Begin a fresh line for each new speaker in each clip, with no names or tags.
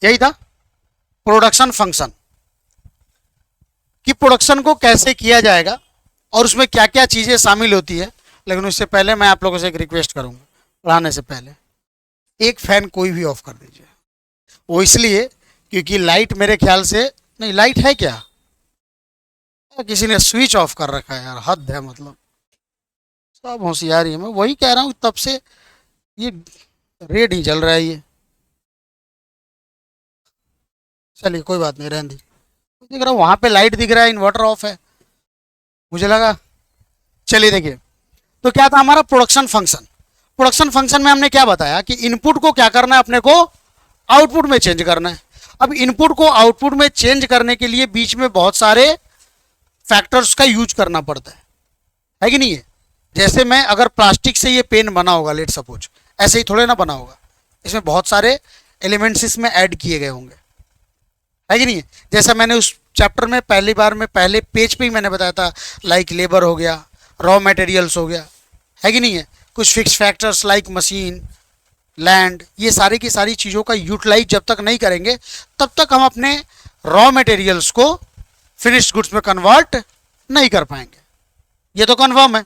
यही था production function, कि प्रोडक्शन को कैसे किया जाएगा और उसमें क्या क्या चीज़ें शामिल होती है। लेकिन उससे पहले मैं आप लोगों से एक रिक्वेस्ट करूंगा, पढ़ाने से पहले एक फैन कोई भी ऑफ कर दीजिए। वो इसलिए क्योंकि लाइट मेरे ख्याल से नहीं, लाइट है क्या, किसी ने स्विच ऑफ कर रखा है यार, हद है मतलब। सब होशियारी है, मैं वही कह रहा हूँ तब से ये रेड ही जल रहा है ये। चलिए कोई बात नहीं, रहने दी। देख रहा हूँ वहां पे लाइट दिख रहा है, इन्वर्टर ऑफ है, मुझे लगा। चलिए देखिए, तो क्या था हमारा प्रोडक्शन फंक्शन। प्रोडक्शन फंक्शन में हमने क्या बताया कि इनपुट को क्या करना है, अपने को आउटपुट में चेंज करना है। अब इनपुट को आउटपुट में चेंज करने के लिए बीच में बहुत सारे फैक्टर्स का यूज करना पड़ता है कि नहीं है। जैसे मैं अगर प्लास्टिक से ये पेन बना होगा, लेट सपोज, ऐसे ही थोड़े ना बना होगा, इसमें बहुत सारे एलिमेंट्स इसमें ऐड किए गए होंगे, है कि नहीं है। जैसा मैंने उस चैप्टर में पहली बार में पहले पेज पे ही मैंने बताया था, लाइक लेबर हो गया, रॉ मटेरियल्स हो गया, है कि नहीं है। कुछ fix factors like machine, land, ये सारी की सारी चीज़ों का यूटिलाइज जब तक नहीं करेंगे तब तक हम अपने रॉ मटेरियल्स को फिनिश्ड गुड्स में कन्वर्ट नहीं कर पाएंगे, ये तो कन्फर्म है।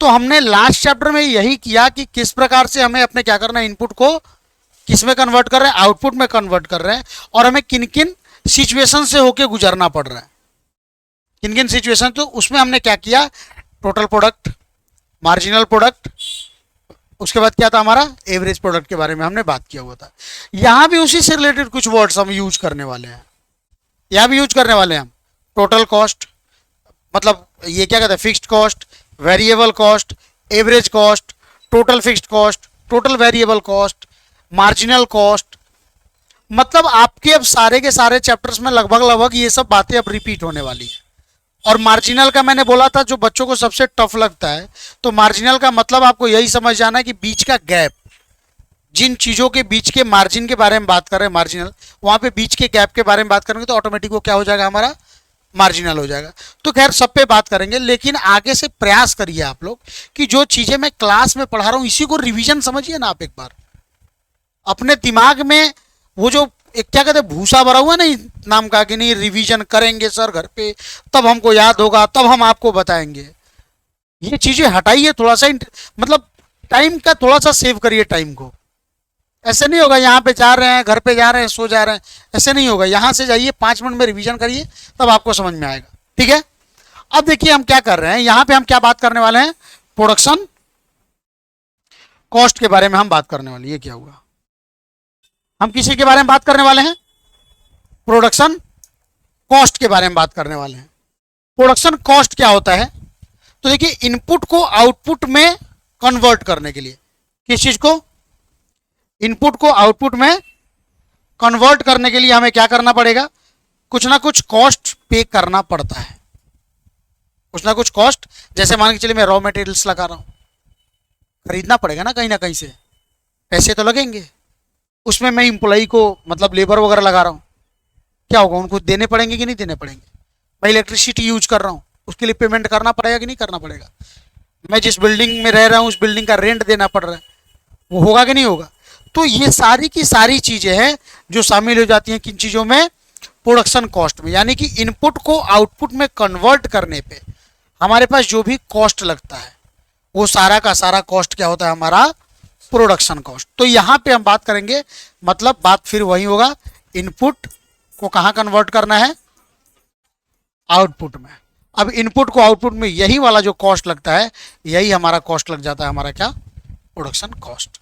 तो हमने लास्ट चैप्टर में यही किया कि किस प्रकार से हमें अपने क्या करना है, इनपुट को किस में कन्वर्ट कर रहे हैं, आउटपुट में कन्वर्ट कर रहे हैं, और हमें किन किन सिचुएशन से होके गुजरना पड़ रहा है, किन किन सिचुएशन। तो उसमें हमने क्या किया, टोटल प्रोडक्ट, मार्जिनल प्रोडक्ट, उसके बाद क्या था हमारा एवरेज प्रोडक्ट के बारे में हमने बात किया हुआ था। यहां भी उसी से रिलेटेड कुछ वर्ड्स हम यूज करने वाले हैं, यहां भी यूज करने वाले हैं हम। टोटल कॉस्ट, मतलब ये क्या कहते हैं, fixed cost, variable cost, average cost, total fixed cost, total variable cost, marginal cost. मतलब आपके अब सारे के सारे चैप्टर्स में लगभग लगभग ये सब बातें अब रिपीट होने वाली है। और मार्जिनल का मैंने बोला था जो बच्चों को सबसे टफ लगता है, तो मार्जिनल का मतलब आपको यही समझ जाना है कि बीच का गैप, जिन चीज़ों के बीच के मार्जिन के बारे में बात कर रहे हैं मार्जिनल, वहां पे बीच के गैप के बारे में बात करेंगे तो ऑटोमेटिक वो क्या हो जाएगा, हमारा मार्जिनल हो जाएगा। तो खैर सब पे बात करेंगे, लेकिन आगे से प्रयास करिए आप लोग कि जो चीज़ें मैं क्लास में पढ़ा रहा हूँ इसी को रिविजन समझिए ना आप एक बार अपने दिमाग में। वो जो एक क्या कहते हैं भूसा भरा हुआ नहीं नाम का, कि नहीं रिवीजन करेंगे सर घर पे, तब हमको याद होगा, तब हम आपको बताएंगे, ये चीजें हटाइए थोड़ा सा। मतलब टाइम का थोड़ा सा सेव करिए टाइम को। ऐसे नहीं होगा यहाँ पे जा रहे हैं, घर पे जा रहे हैं, सो जा रहे हैं, ऐसे नहीं होगा। यहाँ से जाइए 5 मिनट में रिवीजन करिए, तब आपको समझ में आएगा, ठीक है। अब देखिए हम क्या कर रहे हैं, यहाँ पे हम क्या बात करने वाले हैं, प्रोडक्शन कॉस्ट के बारे में हम बात करने वाले। ये क्या हुआ, हम किसी के बारे में बात करने वाले हैं, प्रोडक्शन कॉस्ट के बारे में बात करने वाले हैं। प्रोडक्शन कॉस्ट क्या होता है, तो देखिए इनपुट को आउटपुट में कन्वर्ट करने के लिए, किस चीज को, इनपुट को आउटपुट में कन्वर्ट करने के लिए हमें क्या करना पड़ेगा, कुछ ना कुछ कॉस्ट पे करना पड़ता है, कुछ ना कुछ कॉस्ट। जैसे मान के चलिए मैं रॉ मटेरियल्स लगा रहा हूं, खरीदना पड़ेगा ना कहीं से, पैसे तो लगेंगे। उसमें मैं इम्प्लॉई को मतलब लेबर वगैरह लगा रहा हूँ, क्या होगा, उनको देने पड़ेंगे कि नहीं देने पड़ेंगे। मैं इलेक्ट्रिसिटी यूज कर रहा हूँ, उसके लिए पेमेंट करना पड़ेगा कि नहीं करना पड़ेगा। मैं जिस बिल्डिंग में रह रहा हूँ उस बिल्डिंग का रेंट देना पड़ रहा है, वो होगा कि नहीं होगा। तो ये सारी की सारी चीजें हैं जो शामिल हो जाती हैं किन चीजों में, प्रोडक्शन कॉस्ट में। यानी कि इनपुट को आउटपुट में कन्वर्ट करने पे हमारे पास जो भी कॉस्ट लगता है वो सारा का सारा कॉस्ट क्या होता है, हमारा प्रोडक्शन कॉस्ट। तो यहां पे हम बात करेंगे, मतलब बात फिर वही होगा, इनपुट को कहां कन्वर्ट करना है, आउटपुट में। अब इनपुट को आउटपुट में यही वाला जो कॉस्ट लगता है, यही हमारा कॉस्ट लग जाता है, हमारा क्या, प्रोडक्शन कॉस्ट,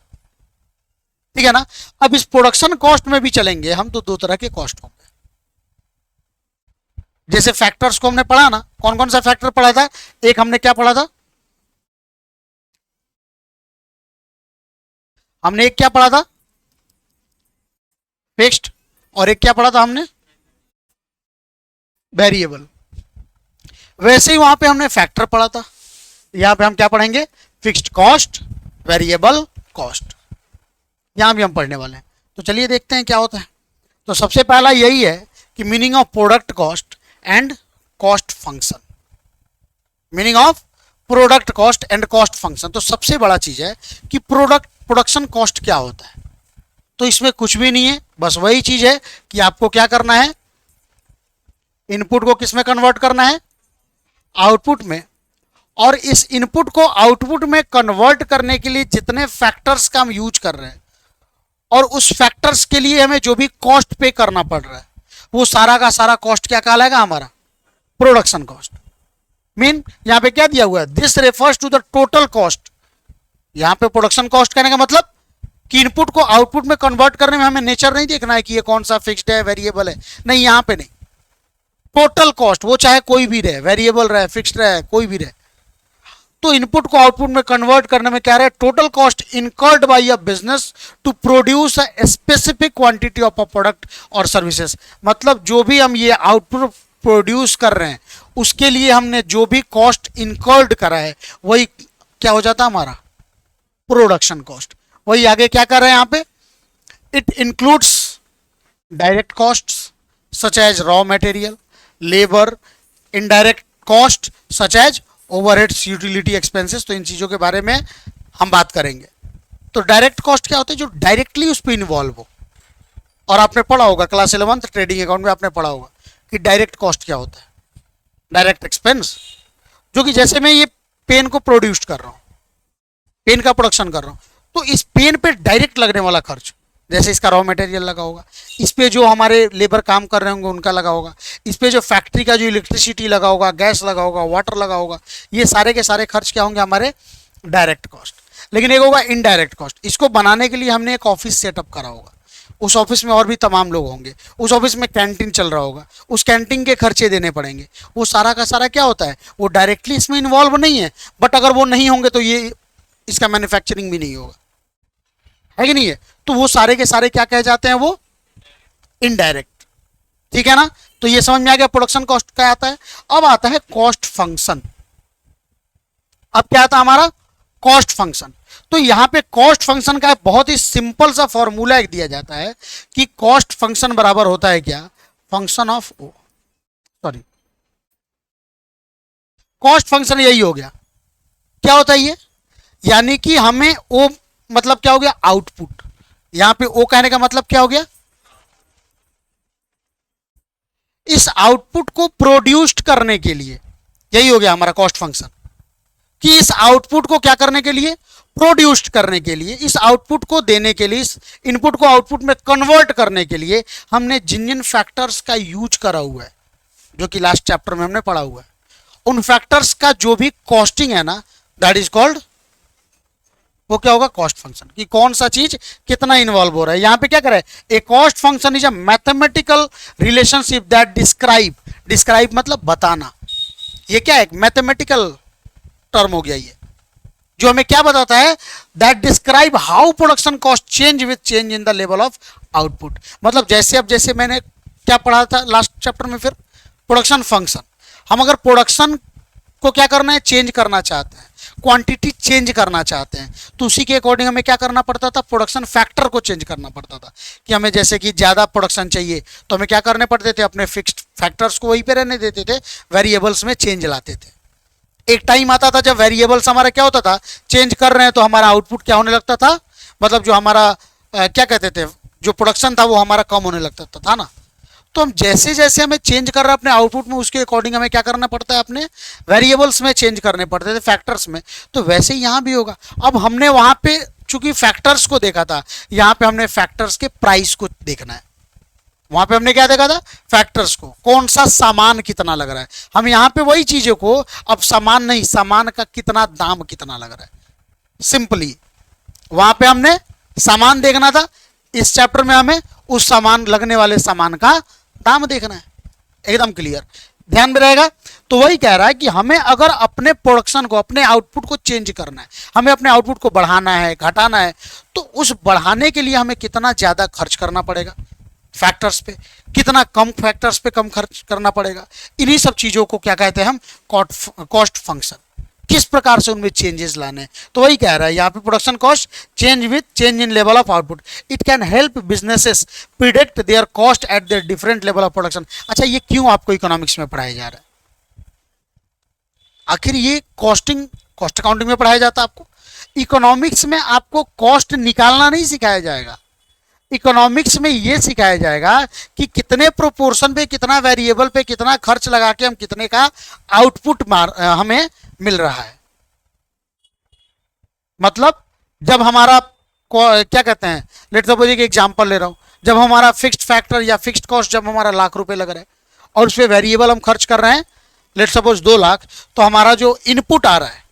ठीक है ना। अब इस प्रोडक्शन कॉस्ट में भी चलेंगे हम तो दो तरह के कॉस्ट होंगे। जैसे फैक्टर्स को हमने पढ़ा ना, कौन कौन सा फैक्टर पढ़ा था, एक हमने क्या पढ़ा था, हमने एक क्या पढ़ा था, फिक्स्ड, और एक क्या पढ़ा था हमने, वेरिएबल। वैसे ही वहां पे हमने फैक्टर पढ़ा था, यहां पे हम क्या पढ़ेंगे, फिक्स्ड कॉस्ट, वेरिएबल कॉस्ट, यहां भी हम पढ़ने वाले हैं। तो चलिए देखते हैं क्या होता है। तो सबसे पहला यही है कि meaning of product cost and cost function, meaning of product cost and cost function. तो सबसे बड़ा चीज है कि प्रोडक्शन कॉस्ट क्या होता है। तो इसमें कुछ भी नहीं है, बस वही चीज है कि आपको क्या करना है, इनपुट को किस में कन्वर्ट करना है, आउटपुट में। और इस इनपुट को आउटपुट में कन्वर्ट करने के लिए जितने फैक्टर्स का हम यूज कर रहे हैं और उस फैक्टर्स के लिए हमें जो भी कॉस्ट पे करना पड़ रहा है, वो सारा का सारा कॉस्ट क्या कहलाएगा, हमारा प्रोडक्शन कॉस्ट। मीन यहां पे क्या दिया हुआ है, this refers to the total cost. यहां पे प्रोडक्शन कॉस्ट कहने का मतलब कि इनपुट को आउटपुट में कन्वर्ट करने में हमें नेचर नहीं देखना है कि ये कौन सा फिक्स्ड है, वेरिएबल है, नहीं, यहां पे नहीं, टोटल कॉस्ट, वो चाहे कोई भी रहे, वेरिएबल रहे, फिक्स्ड रहे, कोई भी रहे। तो इनपुट को आउटपुट में कन्वर्ट करने में क्या रहे, total cost incurred by a business to produce a specific quantity of a product और सर्विसेज। मतलब जो भी हम ये आउटपुट प्रोड्यूस कर रहे हैं उसके लिए हमने जो भी कॉस्ट इनकर्ड करा है वही क्या हो जाता है, हमारा प्रोडक्शन कॉस्ट। वही आगे क्या कर रहे हैं यहां पे, it includes direct costs such as raw material, labour, indirect cost such as overheads, utility expenses. तो इन चीजों के बारे में हम बात करेंगे। तो डायरेक्ट कॉस्ट क्या होते हैं, जो डायरेक्टली उस पर इन्वॉल्व हो। और आपने पढ़ा होगा क्लास 11 ट्रेडिंग अकाउंट में, आपने पढ़ा होगा कि डायरेक्ट कॉस्ट क्या होता है, डायरेक्ट एक्सपेंस, जो कि जैसे मैं ये पेन को प्रोड्यूस कर रहा हूं, पेन का प्रोडक्शन कर रहा हूं, तो इस पेन पे डायरेक्ट लगने वाला खर्च, जैसे इसका रॉ मटेरियल लगा होगा, इस पे जो हमारे लेबर काम कर रहे होंगे उनका लगा होगा, इस पे जो फैक्ट्री का जो इलेक्ट्रिसिटी लगा होगा, गैस लगा होगा, वाटर लगा होगा, ये सारे के सारे खर्च क्या होंगे, हमारे डायरेक्ट कॉस्ट। लेकिन एक होगा इनडायरेक्ट कॉस्ट, इसको बनाने के लिए हमने एक ऑफिस सेटअप करा होगा, उस ऑफिस में और भी तमाम लोग होंगे, उस ऑफिस में कैंटीन चल रहा होगा, उस कैंटीन के खर्चे देने पड़ेंगे, वो सारा का सारा क्या होता है, वो डायरेक्टली इसमें इन्वॉल्व नहीं है, बट अगर वो नहीं होंगे तो ये इसका मैन्युफैक्चरिंग भी नहीं होगा, है कि नहीं है। तो वो सारे के सारे क्या कहे जाते हैं, वो इनडायरेक्ट। ठीक है ना, तो ये समझ में आ गया प्रोडक्शन कॉस्ट क्या आता है। अब आता है कॉस्ट फंक्शन। अब क्या आता है हमारा कॉस्ट फंक्शन। तो यहां पे कॉस्ट फंक्शन का बहुत ही सिंपल सा फॉर्मूला एक दिया जाता है कि कॉस्ट फंक्शन बराबर होता है क्या, function of oh, sorry, cost function यही हो गया। क्या होता है ये, यानी कि हमें ओ मतलब क्या हो गया, आउटपुट। यहां पे ओ कहने का मतलब क्या हो गया, इस आउटपुट को प्रोड्यूस्ड करने के लिए, यही हो गया हमारा कॉस्ट फंक्शन, कि इस आउटपुट को क्या करने के लिए, प्रोड्यूस्ड करने के लिए, इस आउटपुट को देने के लिए, इस इनपुट को आउटपुट में कन्वर्ट करने के लिए हमने जिन जिन फैक्टर्स का यूज करा हुआ है, जो कि लास्ट चैप्टर में हमने पढ़ा हुआ है, उन फैक्टर्स का जो भी कॉस्टिंग है ना, दैट इज कॉल्ड, वो क्या होगा, कॉस्ट फंक्शन। कि कौन सा चीज कितना इन्वॉल्व हो रहा है। यहां पे क्या करे, a cost function is a mathematical relationship that describe, describe मतलब बताना, ये क्या है, मैथमेटिकल टर्म हो गया ये, जो हमें क्या बताता है, that describe how production cost change with change in the level of output. मतलब जैसे, अब जैसे मैंने क्या पढ़ा था लास्ट चैप्टर में, फिर प्रोडक्शन फंक्शन, हम अगर प्रोडक्शन को क्या करना है, चेंज करना चाहते हैं, क्वांटिटी चेंज करना चाहते हैं, तो उसी के अकॉर्डिंग हमें क्या करना पड़ता था, प्रोडक्शन फैक्टर को चेंज करना पड़ता था। कि हमें जैसे कि ज़्यादा प्रोडक्शन चाहिए तो हमें क्या करने पड़ते थे, अपने फिक्स्ड फैक्टर्स को वहीं पे रहने देते थे, वेरिएबल्स में चेंज लाते थे। एक टाइम आता था जब वेरिएबल्स हमारा क्या होता था, चेंज कर रहे हैं तो हमारा आउटपुट क्या होने लगता था, मतलब जो हमारा क्या कहते थे, जो प्रोडक्शन था वो हमारा कम होने लगता था ना। तो हम जैसे जैसे हमें चेंज कर रहे हैं अपने आउटपुट में, उसके अकॉर्डिंग हमें क्या करना पड़ता है, अपने वेरिएबल्स में चेंज करने पड़ते थे, फैक्टर्स में। तो वैसे ही यहाँ भी होगा। अब हमने वहां पे चूंकि फैक्टर्स को देखा था, यहाँ पे हमने फैक्टर्स के प्राइस को देखना है। वहां पे हमने क्या देखा था, फैक्टर्स को, कौन सा सामान कितना लग रहा है। हम यहाँ पे वही चीजों को, अब सामान नहीं, सामान का कितना दाम कितना लग रहा है, सिंपली वहां पे हमने सामान देखना था। इस चैप्टर में हमें उस सामान, लगने वाले सामान का दाम देखना है। एकदम क्लियर, ध्यान में रहेगा। तो वही कह रहा है कि हमें अगर अपने प्रोडक्शन को, अपने आउटपुट को चेंज करना है, हमें अपने आउटपुट को बढ़ाना है, घटाना है, तो उस बढ़ाने के लिए हमें कितना ज्यादा खर्च करना पड़ेगा फैक्टर्स पे, कितना कम फैक्टर्स पे कम खर्च करना पड़ेगा। इन्हीं सब चीजों को क्या कहते हैं हम, कॉस्ट फंक्शन। किस प्रकार से उनमें चेंजेस लाने हैं, तो वही कह रहा है यहाँ पे, production cost change with change in level of output, it can help businesses predict there cost at their different level of production. अच्छा, ये क्यों आपको इकोनॉमिक्स में पढ़ाया जा रहा है, आखिर ये कॉस्टिंग, कॉस्ट अकाउंटिंग में पढ़ाया जाता है आपको। इकोनॉमिक्स में आपको कॉस्ट निकालना नहीं सिखाया जाएगा, इकोनॉमिक्स में ये सिखाया जाएगा कि कितने प्रोपोर्शन पे, कितना वेरिएबल पे, कितना खर्च लगा के हम कितने का आउटपुट हमें मिल रहा है। मतलब जब हमारा क्या कहते हैं, लेट सपोज एक एग्जांपल ले रहा हूं, जब हमारा फिक्स्ड फैक्टर या फिक्स्ड कॉस्ट जब हमारा लाख रुपए लग रहा है और उस पर वेरिएबल हम खर्च कर रहे हैं लेट सपोज 2 लाख, तो हमारा जो इनपुट आ रहा है,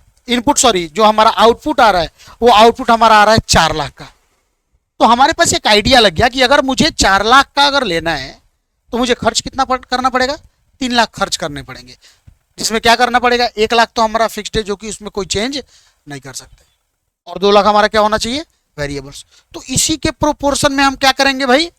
जो हमारा आउटपुट आ रहा है, वो आउटपुट हमारा आ रहा है 4 लाख का। तो हमारे पास एक आइडिया लग गया कि अगर मुझे 4 लाख का अगर लेना है तो मुझे खर्च कितना करना पड़ेगा, 3 लाख खर्च करने पड़ेंगे, जिसमें क्या करना पड़ेगा, 1 लाख तो हमारा फिक्स्ड है जो कि उसमें कोई चेंज नहीं कर सकते, और 2 लाख हमारा क्या होना चाहिए, वेरिएबल्स। तो इसी के प्रोपोर्शन में हम क्या करेंगे भाई,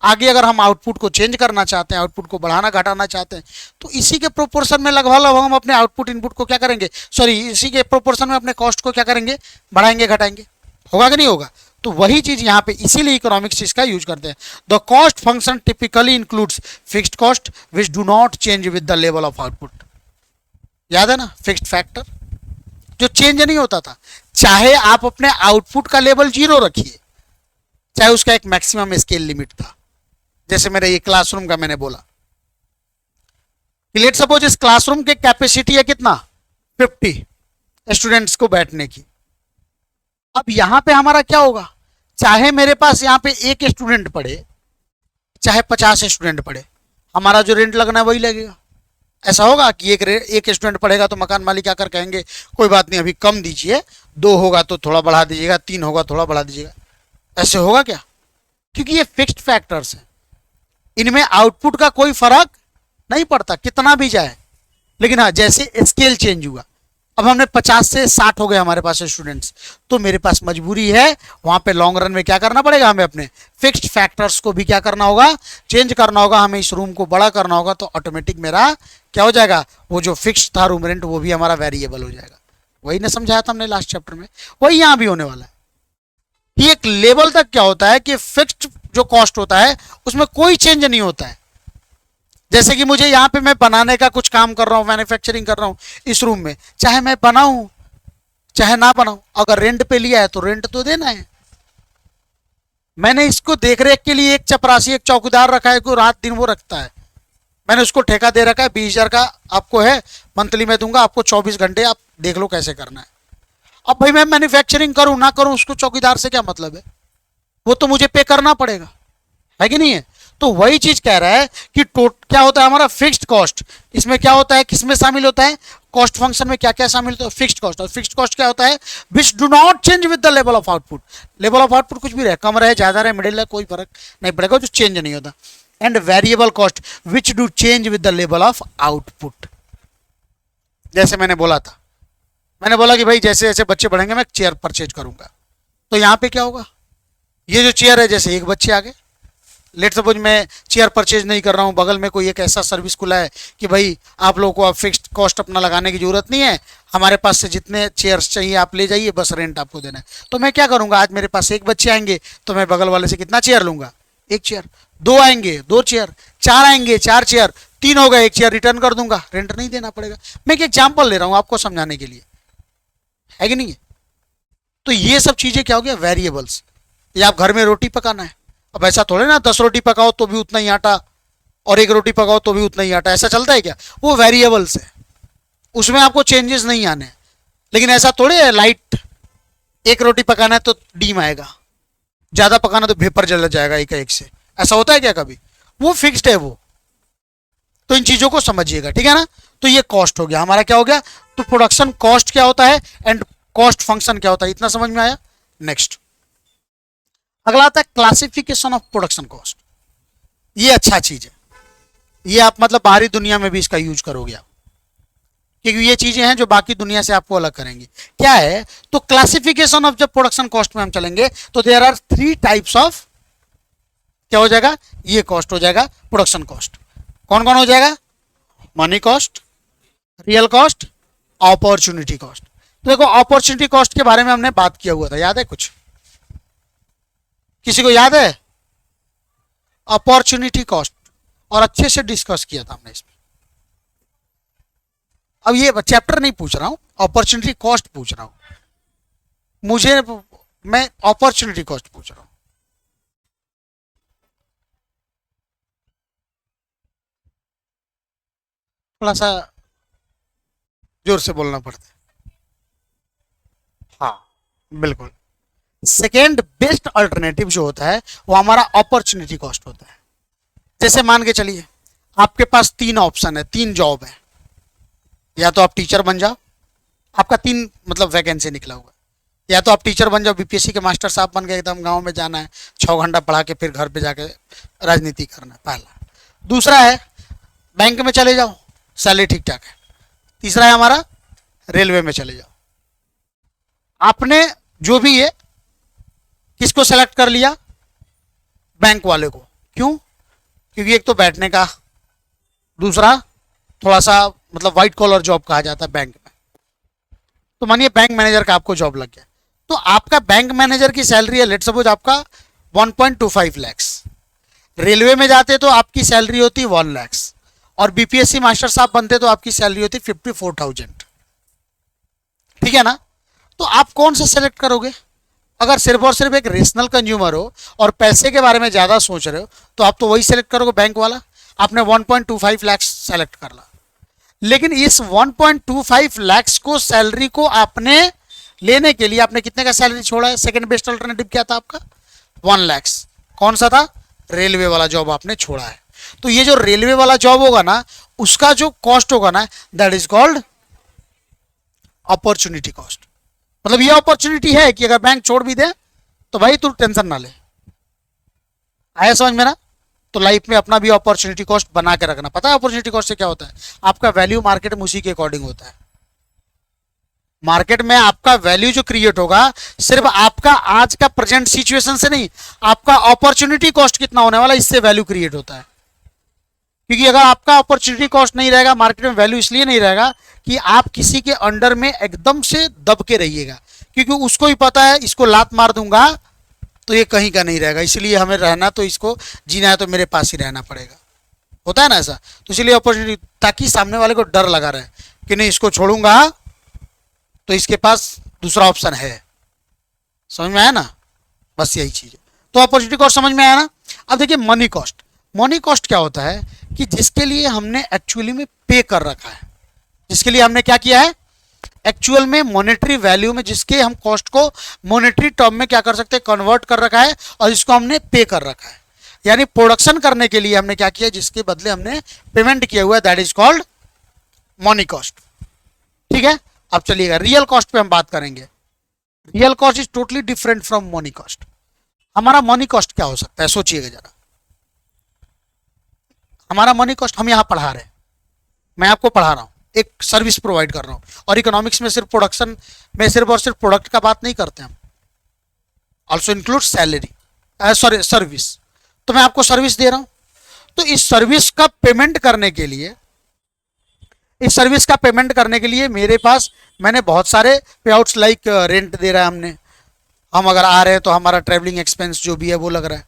आगे अगर हम आउटपुट को चेंज करना चाहते हैं, आउटपुट को बढ़ाना घटाना चाहते हैं, तो इसी के प्रोपोर्शन में लगभग हम अपने आउटपुट इनपुट को क्या करेंगे, सॉरी इसी के प्रोपोर्शन में अपने कॉस्ट को क्या करेंगे, बढ़ाएंगे घटाएंगे। होगा कि नहीं होगा? तो वही चीज यहाँ पे इसीलिए इकोनॉमिक्स इसका यूज करते हैं। The cost function typically includes fixed cost which do not change with the level of output. याद है ना, फिक्स्ड फैक्टर जो चेंज नहीं होता था, चाहे आप अपने आउटपुट का लेवल 0 रखिए, चाहे उसका एक मैक्सिमम स्केल लिमिट था। जैसे मेरे ये क्लासरूम का मैंने बोला, लेट सपोज इस क्लासरूम की कैपेसिटी है कितना, 50 स्टूडेंट्स को बैठने की। अब यहां पे हमारा क्या होगा, चाहे मेरे पास यहां पे 1 स्टूडेंट पढ़े, चाहे 50 स्टूडेंट पढ़े, हमारा जो रेंट लगना है वही लगेगा। ऐसा होगा कि एक स्टूडेंट पढ़ेगा तो मकान मालिक आकर कहेंगे कोई बात नहीं अभी कम दीजिए, 2 होगा तो थोड़ा बढ़ा दीजिएगा, 3 होगा थोड़ा बढ़ा दीजिएगा। ऐसे होगा क्या? क्योंकि ये फिक्स्ड फैक्टर्स हैं, इनमें आउटपुट का कोई फर्क नहीं पड़ता कितना भी जाए। लेकिन हाँ, जैसे स्केल चेंज हुआ, अब हमने 50 से 60 हो गए हमारे पास स्टूडेंट्स, तो मेरे पास मजबूरी है वहां पे लॉन्ग रन में क्या करना पड़ेगा, हमें अपने फिक्स्ड फैक्टर्स को भी क्या करना होगा, चेंज करना होगा, हमें इस रूम को बड़ा करना होगा। तो ऑटोमेटिक मेरा क्या हो जाएगा, वो जो फिक्स्ड था रूम रेंट वो भी हमारा वेरिएबल हो जाएगा। वही ना समझाया था हमने लास्ट चैप्टर में, वही यहां भी होने वाला है कि एक लेवल तक क्या होता है कि फिक्स्ड जो कॉस्ट होता है उसमें कोई चेंज नहीं होता है। जैसे कि मुझे यहां पे मैं बनाने का कुछ काम कर रहा हूं, मैन्युफैक्चरिंग कर रहा हूं इस रूम में, चाहे मैं बनाऊं चाहे ना बनाऊं, अगर रेंट पे लिया है तो रेंट तो देना है। मैंने इसको देखरेख के लिए एक चपरासी एक चौकीदार रखा है, कोई रात दिन वो रखता है, मैंने उसको ठेका दे रखा है, 20,000 का आपको है, मंथली में दूंगा आपको, 24 घंटे आप देख लो कैसे करना है। अब भाई मैं मैन्युफैक्चरिंग करूं ना करूं उसको चौकीदार से क्या मतलब है, वो तो मुझे पे करना पड़ेगा, है कि नहीं है? तो वही चीज कह रहा है कि क्या होता है हमारा फिक्स्ड कॉस्ट, इसमें क्या होता है, किसमें शामिल होता है, कॉस्ट फंक्शन में क्या क्या शामिल होता है, फिक्स्ड कॉस्ट। और फिक्स्ड कॉस्ट क्या होता है, which do not change with the level of output. Level of output कुछ भी रहे, कम रहे ज्यादा रहे मिडिल रहे, कोई फर्क नहीं पड़ेगा, जो चेंज नहीं होता। And variable cost which do change with the level of output. जैसे मैंने बोला था, मैंने बोला कि भाई जैसे जैसे बच्चे बढ़ेंगे मैं चेयर परचेज करूंगा, तो यहां पे क्या होगा, ये जो चेयर है जैसे एक बच्चे आ गए, लेट सपोज मैं चेयर परचेज नहीं कर रहा हूँ, बगल में कोई एक ऐसा सर्विस खुला है कि भाई आप लोगों को अब फिक्स्ड कॉस्ट अपना लगाने की जरूरत नहीं है, हमारे पास से जितने चेयर्स चाहिए आप ले जाइए, बस रेंट आपको देना है। तो मैं क्या करूंगा, आज मेरे पास 1 बच्चे आएंगे तो मैं बगल वाले से कितना चेयर लूंगा, 1 चेयर, 2 आएंगे 2 चेयर, 4 आएंगे 4 चेयर, 3 हो गए 1 चेयर रिटर्न कर दूंगा, रेंट नहीं देना पड़ेगा। मैं एक एग्जाम्पल ले रहा हूँ आपको समझाने के लिए, है कि नहीं है? तो ये सब चीजें क्या हो गया, वेरिएबल्स। या आप घर में रोटी पकाना है, अब ऐसा थोड़े ना 10 रोटी पकाओ तो भी उतना ही आटा और 1 रोटी पकाओ तो भी उतना ही आटा, ऐसा चलता है क्या? वो वेरिएबल्स है, उसमें आपको चेंजेस नहीं आने। लेकिन ऐसा थोड़े है लाइट 1 रोटी पकाना है तो डीम आएगा, ज्यादा पकाना तो वेपर जल जाएगा एक से, ऐसा होता है क्या कभी? वो फिक्स्ड है वो। तो इन चीजों को समझिएगा, ठीक है ना? तो ये कॉस्ट हो गया हमारा, क्या हो गया, तो प्रोडक्शन कॉस्ट क्या होता है एंड कॉस्ट फंक्शन क्या होता है, इतना समझ में आया। नेक्स्ट अगला आता है क्लासिफिकेशन ऑफ प्रोडक्शन कॉस्ट। ये अच्छा चीज है, ये आप मतलब बाहरी दुनिया में भी इसका यूज करोगे आप, क्योंकि ये चीजें हैं जो बाकी दुनिया से आपको अलग करेंगी। क्या है, तो क्लासिफिकेशन ऑफ जब प्रोडक्शन कॉस्ट में हम चलेंगे तो देयर आर 3 टाइप्स ऑफ, क्या हो जाएगा, ये कॉस्ट हो जाएगा प्रोडक्शन कॉस्ट। कौन कौन हो जाएगा, money cost, real cost, opportunity cost. तो देखो अपॉर्चुनिटी कॉस्ट के बारे में हमने बात किया हुआ था, याद है कुछ, किसी को याद है? अपॉर्चुनिटी कॉस्ट, और अच्छे से डिस्कस किया था हमने इसमें। अब ये चैप्टर नहीं पूछ रहा हूं, अपॉर्चुनिटी कॉस्ट पूछ रहा हूं, मैं अपॉर्चुनिटी कॉस्ट पूछ रहा हूं। थोड़ा सा जोर से बोलना पड़ता है। हाँ, बिल्कुल। सेकेंड बेस्ट अल्टरनेटिव जो होता है वो हमारा अपॉर्चुनिटी कॉस्ट होता है। जैसे मान के चलिए आपके पास तीन ऑप्शन है, तीन जॉब है। या तो आप टीचर बन जाओ, आपका तीन मतलब वैकेंसी निकला हुआ है। या तो आप टीचर बन जाओ, बीपीएससी के मास्टर साहब बन के एकदम गांव में जाना है, 6 घंटा पढ़ा के फिर घर पे जाके राजनीति करना है, पहला। दूसरा है बैंक में चले जाओ, सैलरी ठीक ठाक है। तीसरा है हमारा रेलवे में चले जाओ। आपने जो भी है किसको सेलेक्ट कर लिया? बैंक वाले को। क्यों? क्योंकि एक तो बैठने का, दूसरा थोड़ा सा मतलब व्हाइट कॉलर जॉब कहा जाता है बैंक में। तो मानिए बैंक मैनेजर का आपको जॉब लग गया, तो आपका बैंक मैनेजर की सैलरी है लेट सपोज आपका 1.25 लैक्स। रेलवे में जाते तो आपकी सैलरी होती 1 लैक्स, और बीपीएससी मास्टर साहब बनते तो आपकी सैलरी होती 54,000। ठीक है ना? तो आप कौन सा सेलेक्ट करोगे? अगर सिर्फ और सिर्फ एक रेशनल कंज्यूमर हो और पैसे के बारे में ज़्यादा सोच रहे हो तो आप तो वही सेलेक्ट करोगे, बैंक वाला। आपने 1.25 लैक्स सेलेक्ट कर ला, लेकिन इस 1.25 लैक्स को सैलरी को आपने लेने के लिए आपने कितने का सैलरी छोड़ा है? सेकंड बेस्ट अल्टरनेटिव क्या था आपका? 1 लैक्स। कौन सा था? रेलवे वाला जॉब आपने छोड़ा है। तो ये जो रेलवे वाला जॉब होगा ना, उसका जो कॉस्ट होगा ना, that is called opportunity cost. मतलब ये अपॉर्चुनिटी है कि अगर बैंक छोड़ भी दे तो भाई तू टेंशन ना ले। आया समझ में ना? तो लाइफ में अपना भी अपॉर्चुनिटी कॉस्ट बना के रखना। पता है अपॉर्चुनिटी कॉस्ट से क्या होता है? आपका वैल्यू मार्केट में उसी के अकॉर्डिंग होता है। मार्केट में आपका वैल्यू जो क्रिएट होगा सिर्फ आपका आज का प्रेजेंट सिचुएशन से नहीं, आपका अपॉर्चुनिटी कॉस्ट कितना होने वाला इससे वैल्यू क्रिएट होता है। क्योंकि अगर आपका अपॉर्चुनिटी कॉस्ट नहीं रहेगा, मार्केट में वैल्यू इसलिए नहीं रहेगा कि आप किसी के अंडर में एकदम से दब के रहिएगा, क्योंकि उसको ही पता है इसको लात मार दूंगा तो ये कहीं का नहीं रहेगा, इसलिए हमें रहना तो इसको जीना है तो मेरे पास ही रहना पड़ेगा। होता है ना ऐसा? तो इसलिए अपॉर्चुनिटी, ताकि सामने वाले को डर लगा रहे कि नहीं इसको छोड़ूंगा तो इसके पास दूसरा ऑप्शन है। समझ में आया ना? बस यही चीज है। तो अपॉर्चुनिटी कॉस्ट समझ में आया ना? अब देखिए मनी कॉस्ट। मनी कॉस्ट क्या होता है कि जिसके लिए हमने एक्चुअली में पे कर रखा है, जिसके लिए हमने क्या किया है एक्चुअल में मॉनेटरी वैल्यू में, जिसके हम कॉस्ट को मॉनेटरी टर्म में क्या कर सकते हैं कन्वर्ट कर रखा है और इसको हमने पे कर रखा है। यानी प्रोडक्शन करने के लिए हमने क्या किया, जिसके बदले हमने पेमेंट किया हुआ है, that is called money cost. ठीक है? अब चलिएगा रियल कॉस्ट पे हम बात करेंगे। Real cost is totally different from money cost. हमारा मनी कॉस्ट क्या हो सकता है? सोचिएगा जरा। हमारा मनी कॉस्ट, हम यहां पढ़ा रहे हैं, मैं आपको पढ़ा रहा हूं, एक सर्विस प्रोवाइड कर रहा हूं। और इकोनॉमिक्स में सिर्फ प्रोडक्शन में सिर्फ और सिर्फ प्रोडक्ट का बात नहीं करते हम, also include salary, sorry service. तो मैं आपको सर्विस दे रहा हूं, तो इस सर्विस का पेमेंट करने के लिए, इस सर्विस का पेमेंट करने के लिए मेरे पास मैंने बहुत सारे पे आउट्स लाइक रेंट दे रहा है हमने, हम अगर आ रहे हैं तो हमारा ट्रेवलिंग एक्सपेंस जो भी है वो लग रहा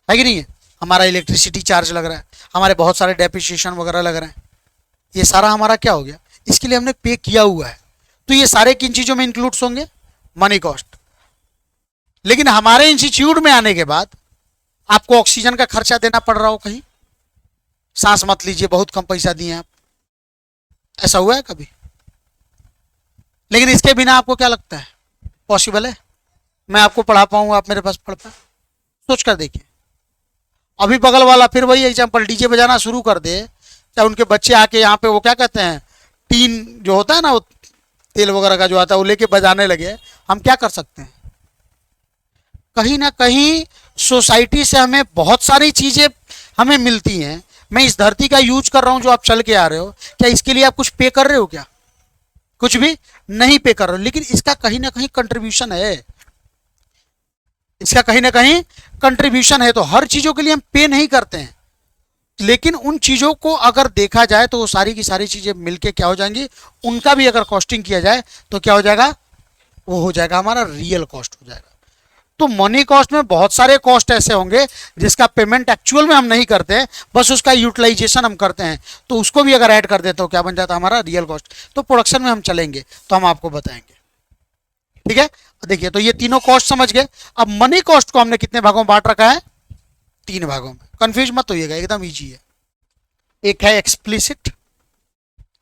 है कि नहीं है? हमारा इलेक्ट्रिसिटी चार्ज लग रहा है, हमारे बहुत सारे डेप्रिसिएशन वगैरह लग रहे हैं। ये सारा हमारा क्या हो गया? इसके लिए हमने पे किया हुआ है। तो ये सारे किन चीजों में इंक्लूड्स होंगे? Money cost. लेकिन हमारे इंस्टीट्यूट में आने के बाद आपको ऑक्सीजन का खर्चा देना पड़ रहा हो, कहीं सांस मत लीजिए बहुत कम पैसा दिए आप, ऐसा हुआ है कभी? लेकिन इसके बिना आपको क्या लगता है पॉसिबल है मैं आपको पढ़ा पाऊंगा, आप मेरे पास पढ़ पाए? सोच कर देखिए। अभी बगल वाला फिर वही एग्जाम्पल डीजे बजाना शुरू कर दे, चाहे उनके बच्चे आके यहाँ पे वो क्या कहते हैं टीन जो होता है ना, वो तेल वगैरह का जो आता है वो लेके बजाने लगे, हम क्या कर सकते हैं? कहीं ना कहीं सोसाइटी से हमें बहुत सारी चीजें हमें मिलती हैं। मैं इस धरती का यूज कर रहा हूं जो आप चल के आ रहे हो, क्या इसके लिए आप कुछ पे कर रहे हो? क्या कुछ भी नहीं पे कर रहे हो, लेकिन इसका कहीं ना कहीं कंट्रीब्यूशन है, इसका कहीं ना कहीं कंट्रीब्यूशन है। तो हर चीजों के लिए हम पे नहीं करते हैं, लेकिन उन चीजों को अगर देखा जाए तो वो सारी की सारी चीजें मिलके क्या हो जाएंगी, उनका भी अगर कॉस्टिंग किया जाए तो क्या हो जाएगा? वो हो जाएगा हमारा रियल कॉस्ट हो जाएगा। तो मनी कॉस्ट में बहुत सारे कॉस्ट ऐसे होंगे जिसका पेमेंट एक्चुअल में हम नहीं करते हैं, बस उसका यूटिलाइजेशन हम करते हैं, तो उसको भी अगर ऐड कर देते हो क्या बन जाता है हमारा रियल कॉस्ट। तो प्रोडक्शन में हम चलेंगे तो हम आपको बताएंगे। ठीक है? देखिए, तो ये तीनों कॉस्ट समझ गए। अब मनी कॉस्ट को हमने कितने भागों में बांट रखा है? 3 भागों में। कंफ्यूज मत होइएगा, एकदम ईजी है। एक है एक्सप्लिसिट,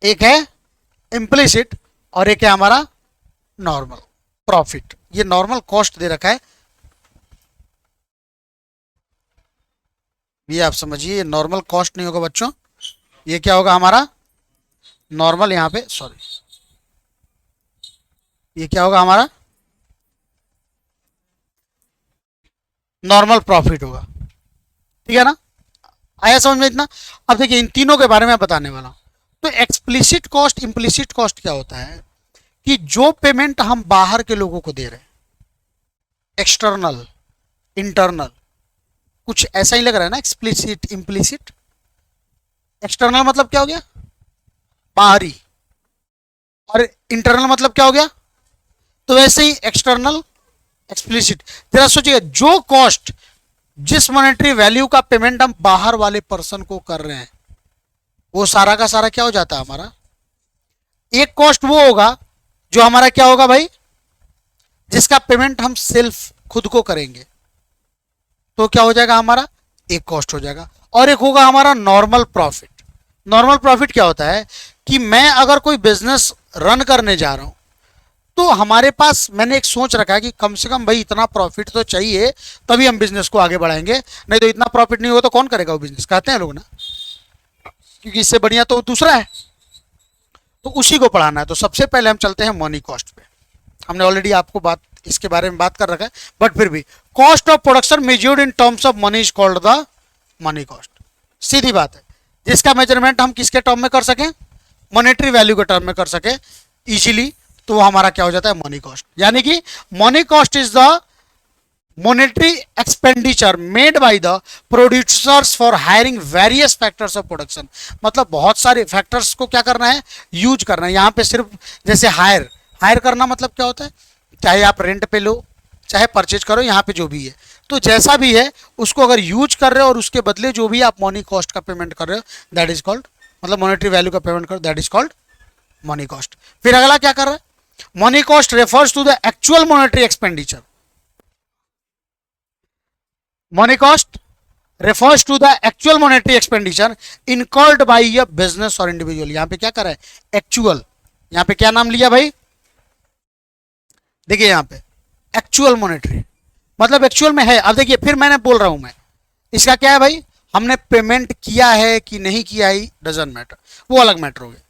एक है इम्प्लिसिट और एक है हमारा नॉर्मल प्रॉफिट। ये नॉर्मल कॉस्ट दे रखा है, ये आप समझिए, ये नॉर्मल कॉस्ट नहीं होगा बच्चों, ये क्या होगा हमारा नॉर्मल, यहां पे सॉरी, ये क्या होगा हमारा नॉर्मल प्रॉफिट होगा। ठीक है ना, आया समझ में इतना। अब देखिए इन तीनों के बारे में बताने वाला हूं। तो एक्सप्लिसिट कॉस्ट इम्प्लिसिट कॉस्ट क्या होता है कि जो पेमेंट हम बाहर के लोगों को दे रहे हैं, एक्सटर्नल इंटरनल, कुछ ऐसा ही लग रहा है ना एक्सप्लिसिट इम्प्लिसिट। एक्सटर्नल मतलब क्या हो गया बाहरी, और इंटरनल मतलब क्या हो गया, तो वैसे ही एक्सटर्नल एक्सप्लिसिट। जरा सोचिएगा, जो कॉस्ट जिस मॉनेटरी वैल्यू का पेमेंट हम बाहर वाले पर्सन को कर रहे हैं, वो सारा का सारा क्या हो जाता है हमारा, एक कॉस्ट वो होगा जो हमारा क्या होगा भाई, जिसका पेमेंट हम सेल्फ खुद को करेंगे, तो क्या हो जाएगा हमारा एक कॉस्ट हो जाएगा। और एक होगा हमारा नॉर्मल प्रॉफिट। नॉर्मल प्रॉफिट क्या होता है कि मैं अगर कोई बिजनेस रन करने जा रहा हूं, तो हमारे पास मैंने एक सोच रखा है कि कम से कम भाई इतना प्रॉफिट तो चाहिए, तभी हम बिजनेस को आगे बढ़ाएंगे, नहीं तो इतना प्रॉफिट नहीं होगा तो कौन करेगा वो बिजनेस, कहते हैं लोग ना, क्योंकि इससे बढ़िया तो दूसरा है, तो उसी को पढ़ाना है। तो सबसे पहले हम चलते हैं मनी कॉस्ट पे। हमने ऑलरेडी आपको बात इसके बारे में बात कर रखा है, बट फिर भी cost of production measured in terms of money is called the money cost. सीधी बात है, जिसका मेजरमेंट हम किसके टर्म में कर सकें, मॉनेटरी वैल्यू के टर्म में कर सके इजीली, तो वो हमारा क्या हो जाता है मनी कॉस्ट। यानी कि money cost is the monetary expenditure made by the producers for hiring various factors of production. मतलब बहुत सारे फैक्टर्स को क्या करना है, यूज करना है। यहाँ पे सिर्फ जैसे हायर हायर करना मतलब क्या होता है, चाहे आप रेंट पे लो चाहे परचेज करो, यहाँ पे जो भी है, तो जैसा भी है उसको अगर यूज कर रहे हो और उसके बदले जो भी आप मनी कॉस्ट का पेमेंट कर रहे हो, दैट इज कॉल्ड, मतलब मॉनेटरी वैल्यू का पेमेंट करो, that is called money cost. फिर अगला क्या कर रहा है, money cost refers to the actual monetary expenditure. Money cost refers to the actual monetary expenditure incurred by a business or individual। यहां पे क्या कर रहा है एक्चुअल, यहां पे क्या नाम लिया भाई, देखिए यहां पे एक्चुअल मॉनेटरी मतलब एक्चुअल में है। अब देखिए फिर मैंने बोल रहा हूं मैं, इसका क्या है भाई, हमने पेमेंट किया है कि नहीं किया है डजंट मैटर, वो अलग मैटर हो गया,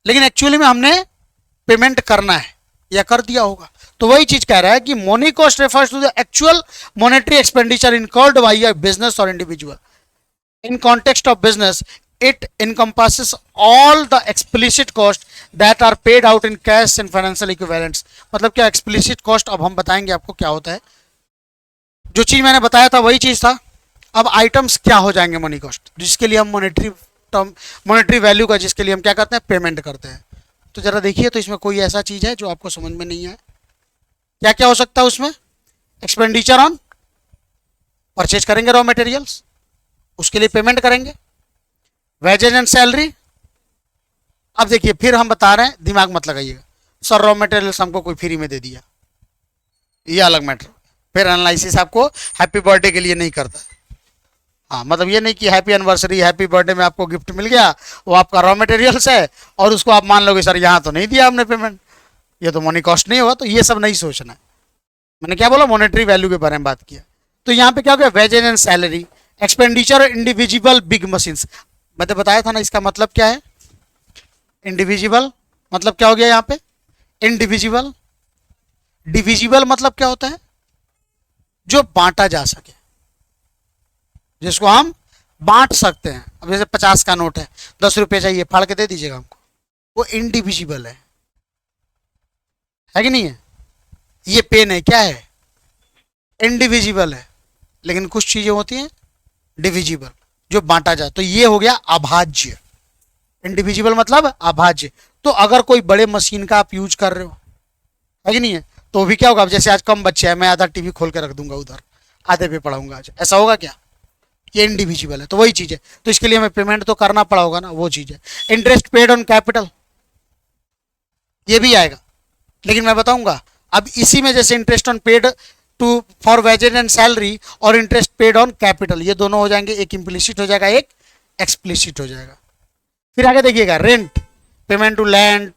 लेकिन एक्चुअली में हमने पेमेंट करना है या कर दिया होगा। तो वही चीज कह रहा है कि money cost refers to the actual monetary expenditure incurred by a business और individual in context of business. It encompasses all the explicit cost that are paid out in cash and financial equivalents। मतलब क्या explicit cost, अब हम बताएंगे आपको क्या होता है। जो चीज मैंने बताया था वही चीज था। अब आइटम्स क्या हो जाएंगे मनी कॉस्ट, जिसके लिए हम मॉनेटरी टर्म मॉनेटरी वैल्यू का जिसके लिए हम क्या करते हैं पेमेंट करते हैं। तो जरा देखिए, तो इसमें कोई ऐसा चीज है जो आपको समझ में नहीं है, क्या क्या हो सकता है उसमें, एक्सपेंडिचर ऑन परचेज करेंगे रॉ मटेरियल्स, उसके लिए पेमेंट करेंगे, वेजेज एंड सैलरी। अब देखिए फिर हम बता रहे हैं, दिमाग मत लगाइएगा, सर रॉ मटेरियल्स हमको कोई फ्री में दे दिया, ये अलग मैटर। फिर एनालिसिस आपको हैप्पी बर्थडे के लिए नहीं करता है। हाँ, मतलब ये नहीं कि हैप्पी एनिवर्सरी हैप्पी बर्थडे में आपको गिफ्ट मिल गया, वो आपका रॉ मटेरियल्स है और उसको आप मान लोगे सर यहाँ तो नहीं दिया हमने पेमेंट, ये तो मनी कॉस्ट नहीं होगा। तो ये सब नहीं सोचना है। मैंने क्या बोला, मॉनेटरी वैल्यू के बारे में बात किया। तो यहाँ पे क्या हो गया, wages and salary, expenditure individual big machines. मैंने बताया था ना इसका मतलब क्या है, इंडिविजुअल मतलब क्या हो गया यहाँ पे इंडिविजुअल। डिविजिबल मतलब क्या होता है, जो बांटा जा सके, जिसको हम बांट सकते हैं। अब जैसे 50 का नोट है, 10 रुपये चाहिए, फाड़ के दे दीजिएगा हमको, वो इंडिविजिबल है कि नहीं है। ये पेन है, क्या है इंडिविजिबल है, लेकिन कुछ चीजें होती हैं डिविजिबल, जो बांटा जाए। तो ये हो गया अभाज्य, इंडिविजिबल मतलब अभाज्य। तो अगर कोई बड़े मशीन का आप यूज कर रहे हो, है कि नहीं है, तो भी क्या होगा, अब जैसे आज कम बच्चे हैं, मैं आधा टीवी खोल के रख दूंगा उधर, आधे पे पढ़ाऊंगा आज, ऐसा होगा क्या, ये इंडिविजिबल है। तो वही चीज है, तो इसके लिए हमें पेमेंट तो करना पड़ा होगा ना, वो चीज है। इंटरेस्ट पेड ऑन कैपिटल, ये भी आएगा, लेकिन मैं बताऊंगा अब इसी में, जैसे interest on paid to for wages and salary और इंटरेस्ट पेड ऑन कैपिटल, ये दोनों हो जाएंगे, एक इम्प्लिसिट हो जाएगा एक एक्सप्लिसिट हो जाएगा। फिर आगे देखिएगा रेंट, पेमेंट टू लैंड,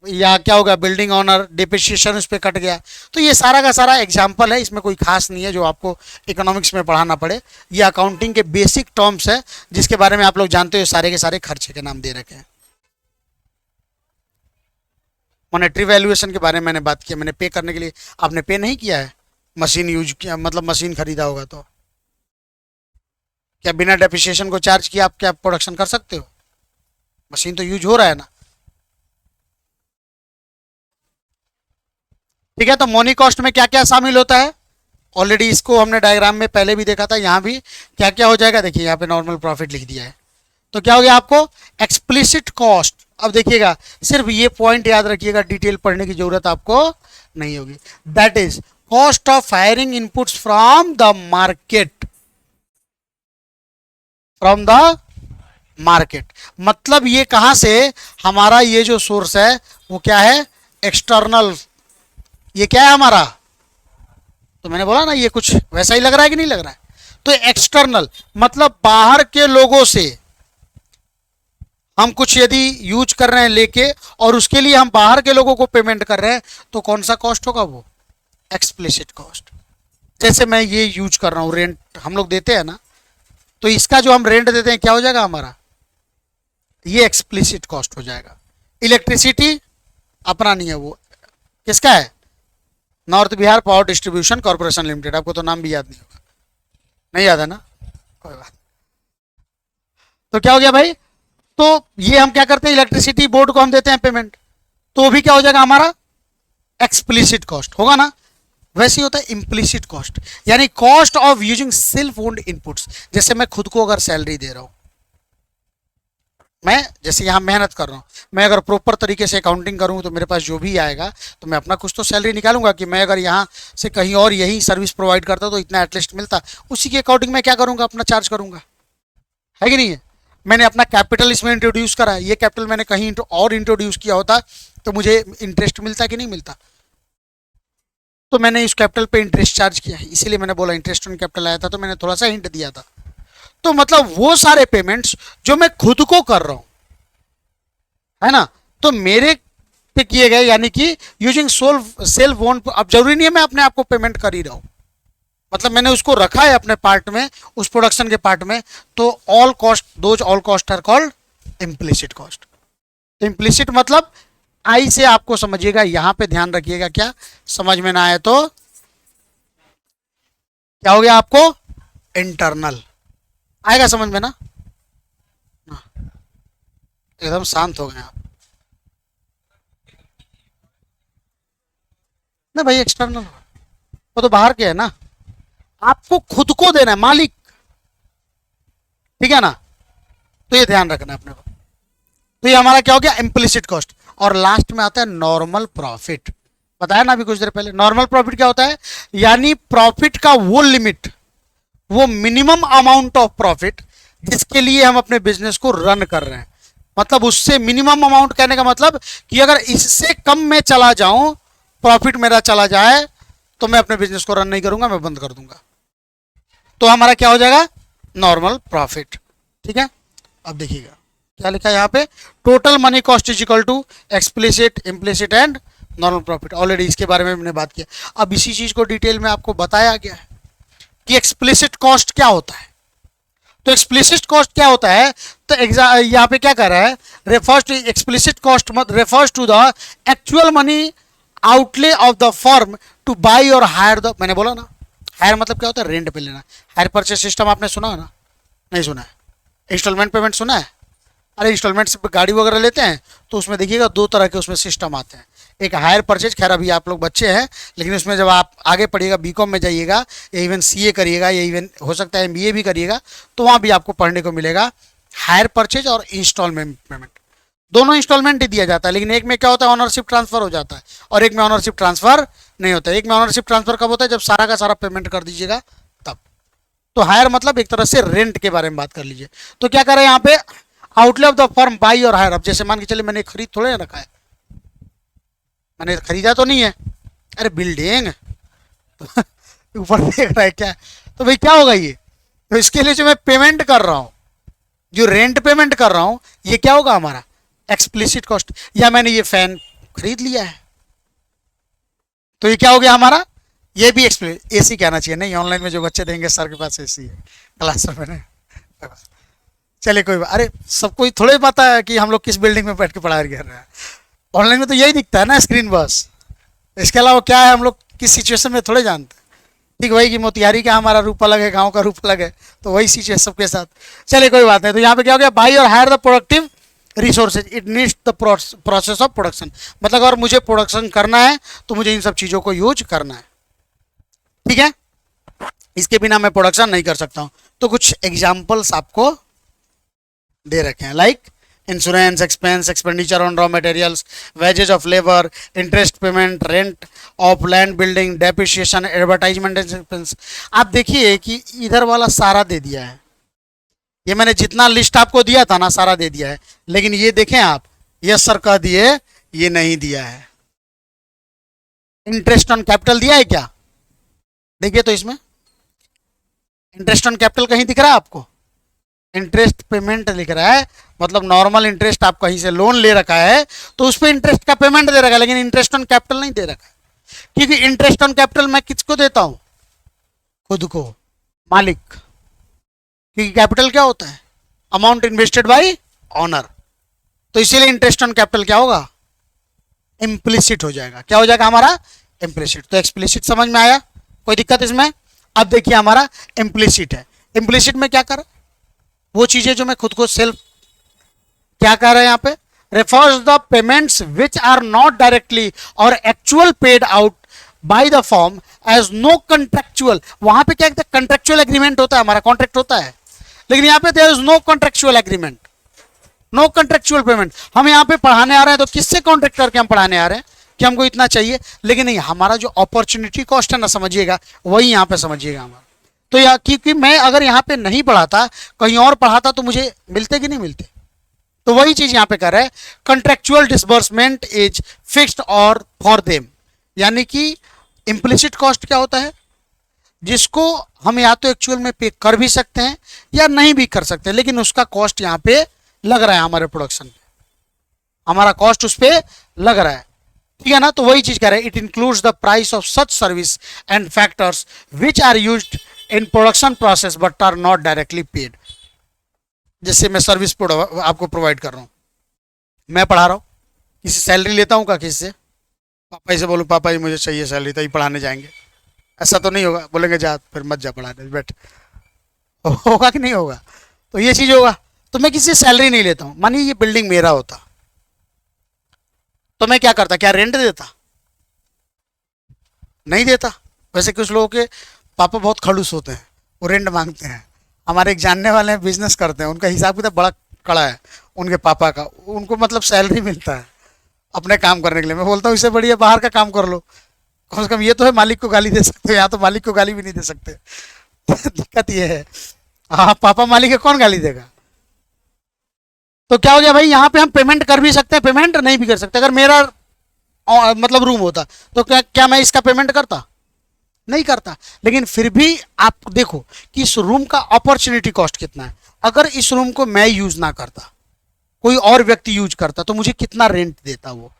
या क्या होगा बिल्डिंग ऑनर, डिप्रिसिएशन उस पर कट गया। तो ये सारा का सारा एग्जाम्पल है, इसमें कोई खास नहीं है जो आपको इकोनॉमिक्स में पढ़ाना पड़े। ये अकाउंटिंग के बेसिक टर्म्स है जिसके बारे में आप लोग जानते हो, सारे के सारे खर्चे के नाम दे रखे हैं। मॉनेटरी वैल्यूएशन के बारे में मैंने बात किया, मैंने पे करने के लिए, आपने पे नहीं किया है, मशीन यूज किया मतलब मशीन खरीदा होगा तो क्या बिना डेप्रिसिएशन को चार्ज किया आप क्या प्रोडक्शन कर सकते हो? मशीन तो यूज हो रहा है ना। ठीक है, तो मनी कॉस्ट में क्या क्या शामिल होता है, ऑलरेडी इसको हमने डायग्राम में पहले भी देखा था। यहाँ भी क्या क्या हो जाएगा, देखिए यहाँ पे नॉर्मल प्रॉफिट लिख दिया है। तो क्या हो गया आपको एक्सप्लिसिट कॉस्ट। अब देखिएगा, सिर्फ ये पॉइंट याद रखिएगा, डिटेल पढ़ने की जरूरत आपको नहीं होगी। That is cost of hiring inputs from the market, from the market मतलब ये कहां से, हमारा ये जो सोर्स है वो क्या है, एक्सटर्नल। ये क्या है हमारा, तो मैंने बोला ना ये कुछ वैसा ही लग रहा है कि नहीं लग रहा है। तो एक्सटर्नल मतलब बाहर के लोगों से हम कुछ यदि यूज कर रहे हैं लेके, और उसके लिए हम बाहर के लोगों को पेमेंट कर रहे हैं, तो कौन सा कॉस्ट होगा, वो एक्सप्लिसिट कॉस्ट। जैसे मैं ये यूज कर रहा हूं, रेंट हम लोग देते हैं ना, तो इसका जो हम रेंट देते हैं क्या हो जाएगा हमारा, ये एक्सप्लिसिट कॉस्ट हो जाएगा। इलेक्ट्रिसिटी अपना नहीं है, वो किसका है, north Bihar power distribution corporation limited. आपको तो नाम भी याद नहीं होगा, नहीं याद है ना, कोई बात। तो क्या हो गया भाई, तो ये हम क्या करते हैं, इलेक्ट्रिसिटी बोर्ड को हम देते हैं पेमेंट, तो भी क्या हो जाएगा हमारा एक्सप्लिसिट कॉस्ट होगा ना। वैसे ही होता है इम्प्लिसिट कॉस्ट, यानी cost of using self owned inputs. जैसे मैं खुद को अगर सैलरी दे रहा हूं, मैं जैसे यहां मेहनत कर रहा हूं, मैं अगर प्रॉपर तरीके से अकाउंटिंग करूं तो मेरे पास जो भी आएगा तो मैं अपना कुछ तो सैलरी निकालूंगा, कि मैं अगर यहां से कहीं और यही सर्विस प्रोवाइड करता तो इतना एटलीस्ट मिलता, उसी के अकॉर्डिंग मैं क्या करूंगा, अपना चार्ज करूंगा, है कि नहीं है। मैंने अपना कैपिटल इसमें इंट्रोड्यूस करा, ये कैपिटल मैंने कहीं और इंट्रोड्यूस किया होता तो मुझे इंटरेस्ट मिलता कि नहीं मिलता, तो मैंने इस कैपिटल पे इंटरेस्ट चार्ज किया है, इसीलिए मैंने बोला इंटरेस्ट ऑन कैपिटल आया था, तो मैंने थोड़ा सा हिंट दिया था। तो मतलब वो सारे पेमेंट्स जो मैं खुद को कर रहा हूं, है ना, तो मेरे पे किए गए, यानी कि यूजिंग सेल्फ ओन। अब जरूरी नहीं है मैं अपने आप को पेमेंट कर ही रहा हूं, मतलब मैंने उसको रखा है अपने पार्ट में, उस प्रोडक्शन के पार्ट में, तो all cost, those all cost are called implicit cost. तो इम्प्लिसिट मतलब आई से आपको समझिएगा, यहां पे ध्यान रखिएगा, क्या समझ में ना आए तो क्या हो गया आपको, इंटरनल आएगा समझ में ना। एकदम शांत हो गए आप ना भाई, एक्सटर्नल वो तो बाहर के है ना, आपको खुद को देना है, मालिक, ठीक है ना। तो ये ध्यान रखना है अपने को। तो ये हमारा क्या हो गया, इम्प्लिसिट कॉस्ट। और लास्ट में आता है नॉर्मल प्रॉफिट, बताया ना अभी कुछ देर पहले। नॉर्मल प्रॉफिट क्या होता है, यानी प्रॉफिट का वो लिमिट, वो मिनिमम अमाउंट ऑफ प्रॉफिट जिसके लिए हम अपने बिजनेस को रन कर रहे हैं। मतलब उससे मिनिमम अमाउंट कहने का मतलब कि अगर इससे कम में चला जाऊं, प्रॉफिट मेरा चला जाए, तो मैं अपने बिजनेस को रन नहीं करूंगा, मैं बंद कर दूंगा। तो हमारा क्या हो जाएगा, नॉर्मल प्रॉफिट। ठीक है, अब देखिएगा क्या लिखा है यहाँ पे, total money cost is equal to explicit, implicit and normal profit. Already इसके बारे में हमने बात किया। अब इसी चीज को डिटेल में आपको बताया गया है कि एक्सप्लिसिट कॉस्ट क्या होता है। तो एक्सप्लिसिट कॉस्ट क्या होता है, तो यहाँ पे क्या कर रहा है, refers to explicit cost refers to the actual money outlay of the firm to buy और हायर द, मैंने बोला ना हायर मतलब क्या होता है, रेंट पे लेना। हायर परचेज सिस्टम आपने सुना है ना, नहीं सुना है। इंस्टॉलमेंट पेमेंट सुना है, अरे इंस्टॉलमेंट से गाड़ी वगैरह लेते हैं तो उसमें देखिएगा दो तरह के उसमें सिस्टम आते हैं। एक हायर परचेज, खैर अभी आप लोग बच्चे हैं, लेकिन उसमें जब आप आगे पढ़िएगा, बीकॉम में जाइएगा या इवन सीए करिएगा या इवन हो सकता है एमबीए भी करिएगा, तो वहाँ भी आपको पढ़ने को मिलेगा हायर परचेज और इंस्टॉलमेंट पेमेंट। दोनों इंस्टॉलमेंट ही दिया जाता है, लेकिन एक में क्या होता है, ऑनरशिप ट्रांसफर हो जाता है, और एक में ऑनरशिप ट्रांसफर नहीं होता है। एक में ऑनरशिप ट्रांसफर कब होता है, जब सारा का सारा पेमेंट कर दीजिएगा तब। तो हायर मतलब एक तरह से रेंट के बारे में बात कर लीजिए। तो क्या करें यहाँ पे, outlay of the firm by और हायर। अब जैसे मान के चले मैंने खरीद थोड़े रखा है, मैंने खरीदा तो नहीं है, अरे बिल्डिंग ऊपर देख रहा है क्या, तो भाई क्या होगा ये, तो इसके लिए जो मैं पेमेंट कर रहा हूं, जो रेंट पेमेंट कर रहा हूं, ये क्या होगा हमारा एक्सप्लिसिट कॉस्ट, या मैंने ये फैन खरीद लिया है, तो ये क्या हो गया हमारा, ये भी एक्सप्लिसिट। एसी कहना चाहिए, नहीं ऑनलाइन में जो बच्चे देंगे सर के पास एसी है क्लास में ने। चलिए कोई बात, अरे सबको थोड़े पता है कि हम लोग किस बिल्डिंग में बैठ के पढ़ाई कर रहे हैं। ऑनलाइन में तो यही दिखता है ना स्क्रीन बस, इसके अलावा क्या है हम लोग किस सिचुएशन में थोड़े जानते हैं। ठीक वही कि मोतिहारी का हमारा रूप अलग है, गांव का रूप अलग है, तो वही सिचुएशन सबके साथ। चलिए कोई बात नहीं। तो यहाँ पे क्या हो गया, बाई और hire the productive resources, it needs the process of production. मतलब अगर मुझे प्रोडक्शन करना है तो मुझे इन सब चीज़ों को यूज करना है, ठीक है, इसके बिना मैं प्रोडक्शन नहीं कर सकता हूँ। तो कुछ एग्जाम्पल्स आपको दे रखे हैं, like insurance expense, expenditure on raw materials, wages of labour, interest payment, rent of land building, depreciation, advertisement expense. आप देखिए कि इधर वाला सारा दे दिया है, ये मैंने जितना लिस्ट आपको दिया था ना सारा दे दिया है, लेकिन ये देखें आप, यस सर कह दिए, ये नहीं दिया है। इंटरेस्ट ऑन कैपिटल दिया है क्या, देखिए तो इसमें इंटरेस्ट ऑन कैपिटल कहीं दिख रहा है आपको, इंटरेस्ट पेमेंट लिख रहा है, मतलब नॉर्मल इंटरेस्ट आप कहीं से लोन ले रखा है तो उस पर इंटरेस्ट का पेमेंट दे रखा है, लेकिन इंटरेस्ट ऑन कैपिटल नहीं दे रखा है। क्योंकि इंटरेस्ट ऑन कैपिटल मैं किसको देता हूं, खुद को, मालिक। क्योंकि कैपिटल क्या होता है, अमाउंट इन्वेस्टेड बाय ऑनर, तो इसीलिए इंटरेस्ट ऑन कैपिटल क्या होगा, इम्प्लिसिट हो जाएगा। क्या हो जाएगा हमारा, इम्प्लिसिट। तो एक्सप्लिसिट समझ में आया, कोई दिक्कत इसमें। अब देखिए हमारा इम्प्लिसिट है, इम्प्लिसिट में क्या कर, वो चीजें जो मैं खुद को सेल्फ क्या कह रहे हैं यहाँ पे, refers the payments which are not directly और actual paid out by the firm as no contractual. वहां पे क्या कंट्रेक्चुअल एग्रीमेंट होता है, हमारा कॉन्ट्रैक्ट होता है, लेकिन यहाँ पे there is no contractual agreement, no contractual payment. हम यहाँ पे पढ़ाने आ रहे हैं तो किससे कॉन्ट्रैक्ट करके हम पढ़ाने आ रहे हैं कि हमको इतना चाहिए, लेकिन नहीं, हमारा जो अपॉर्चुनिटी कॉस्ट है ना, समझिएगा, वही यहाँ पे समझिएगा हमारा। तो या क्योंकि मैं अगर यहाँ पे नहीं पढ़ाता, कहीं और पढ़ाता, तो मुझे मिलते कि नहीं मिलते, तो वही चीज यहाँ पे कर रहा है, कंट्रेक्चुअल डिसबर्समेंट इज फिक्स्ड और फॉर देम। यानी कि इम्प्लिसिट कॉस्ट क्या होता है, जिसको हम या तो एक्चुअल में पे कर भी सकते हैं या नहीं भी कर सकते, लेकिन उसका कॉस्ट यहाँ पे लग रहा है हमारे प्रोडक्शन में, हमारा कॉस्ट उस पर लग रहा है, ठीक है ना। तो वही चीज कह रहे हैं, it includes the price of such service and factors which are used in production process but are not directly paid. जैसे मैं सर्विस आपको प्रोवाइड कर रहा हूँ, मैं पढ़ा रहा हूँ, किसी सैलरी लेता हूँ क्या, किसी से, पापा से बोलूँ पापा जी मुझे चाहिए सैलरी, तो ही पढ़ाने जाएंगे, ऐसा तो नहीं होगा, बोलेंगे जा फिर मत जा पढ़ाने बैठ, होगा कि नहीं होगा, तो ये चीज़ होगा। तो मैं किसी से सैलरी नहीं लेता हूँ, मानिए ये बिल्डिंग मेरा होता, तो मैं क्या करता, क्या रेंट देता, नहीं देता। वैसे कुछ लोगों के पापा बहुत खड़ूस होते हैं, वो रेंट मांगते हैं। हमारे एक जानने वाले हैं, बिजनेस करते हैं, उनका हिसाब किताब बड़ा कड़ा है उनके पापा का, उनको मतलब सैलरी मिलता है अपने काम करने के लिए। मैं बोलता हूँ इससे बढ़िया बाहर का काम कर लो, कम से कम ये तो है मालिक को गाली दे सकते हो, यहाँ तो मालिक को गाली भी नहीं दे सकते। दिक्कत ये है, हाँ पापा मालिक है, कौन गाली देगा। तो क्या हो गया भाई, यहाँ पे हम पेमेंट कर भी सकते हैं, पेमेंट नहीं भी कर सकते। अगर मेरा मतलब रूम होता तो क्या मैं इसका पेमेंट करता, नहीं करता। लेकिन फिर भी आप देखो कि इस रूम का अपॉर्चुनिटी कॉस्ट कितना है। अगर इस रूम को मैं यूज ना करता, कोई और व्यक्ति यूज करता, तो मुझे कितना रेंट देता वो।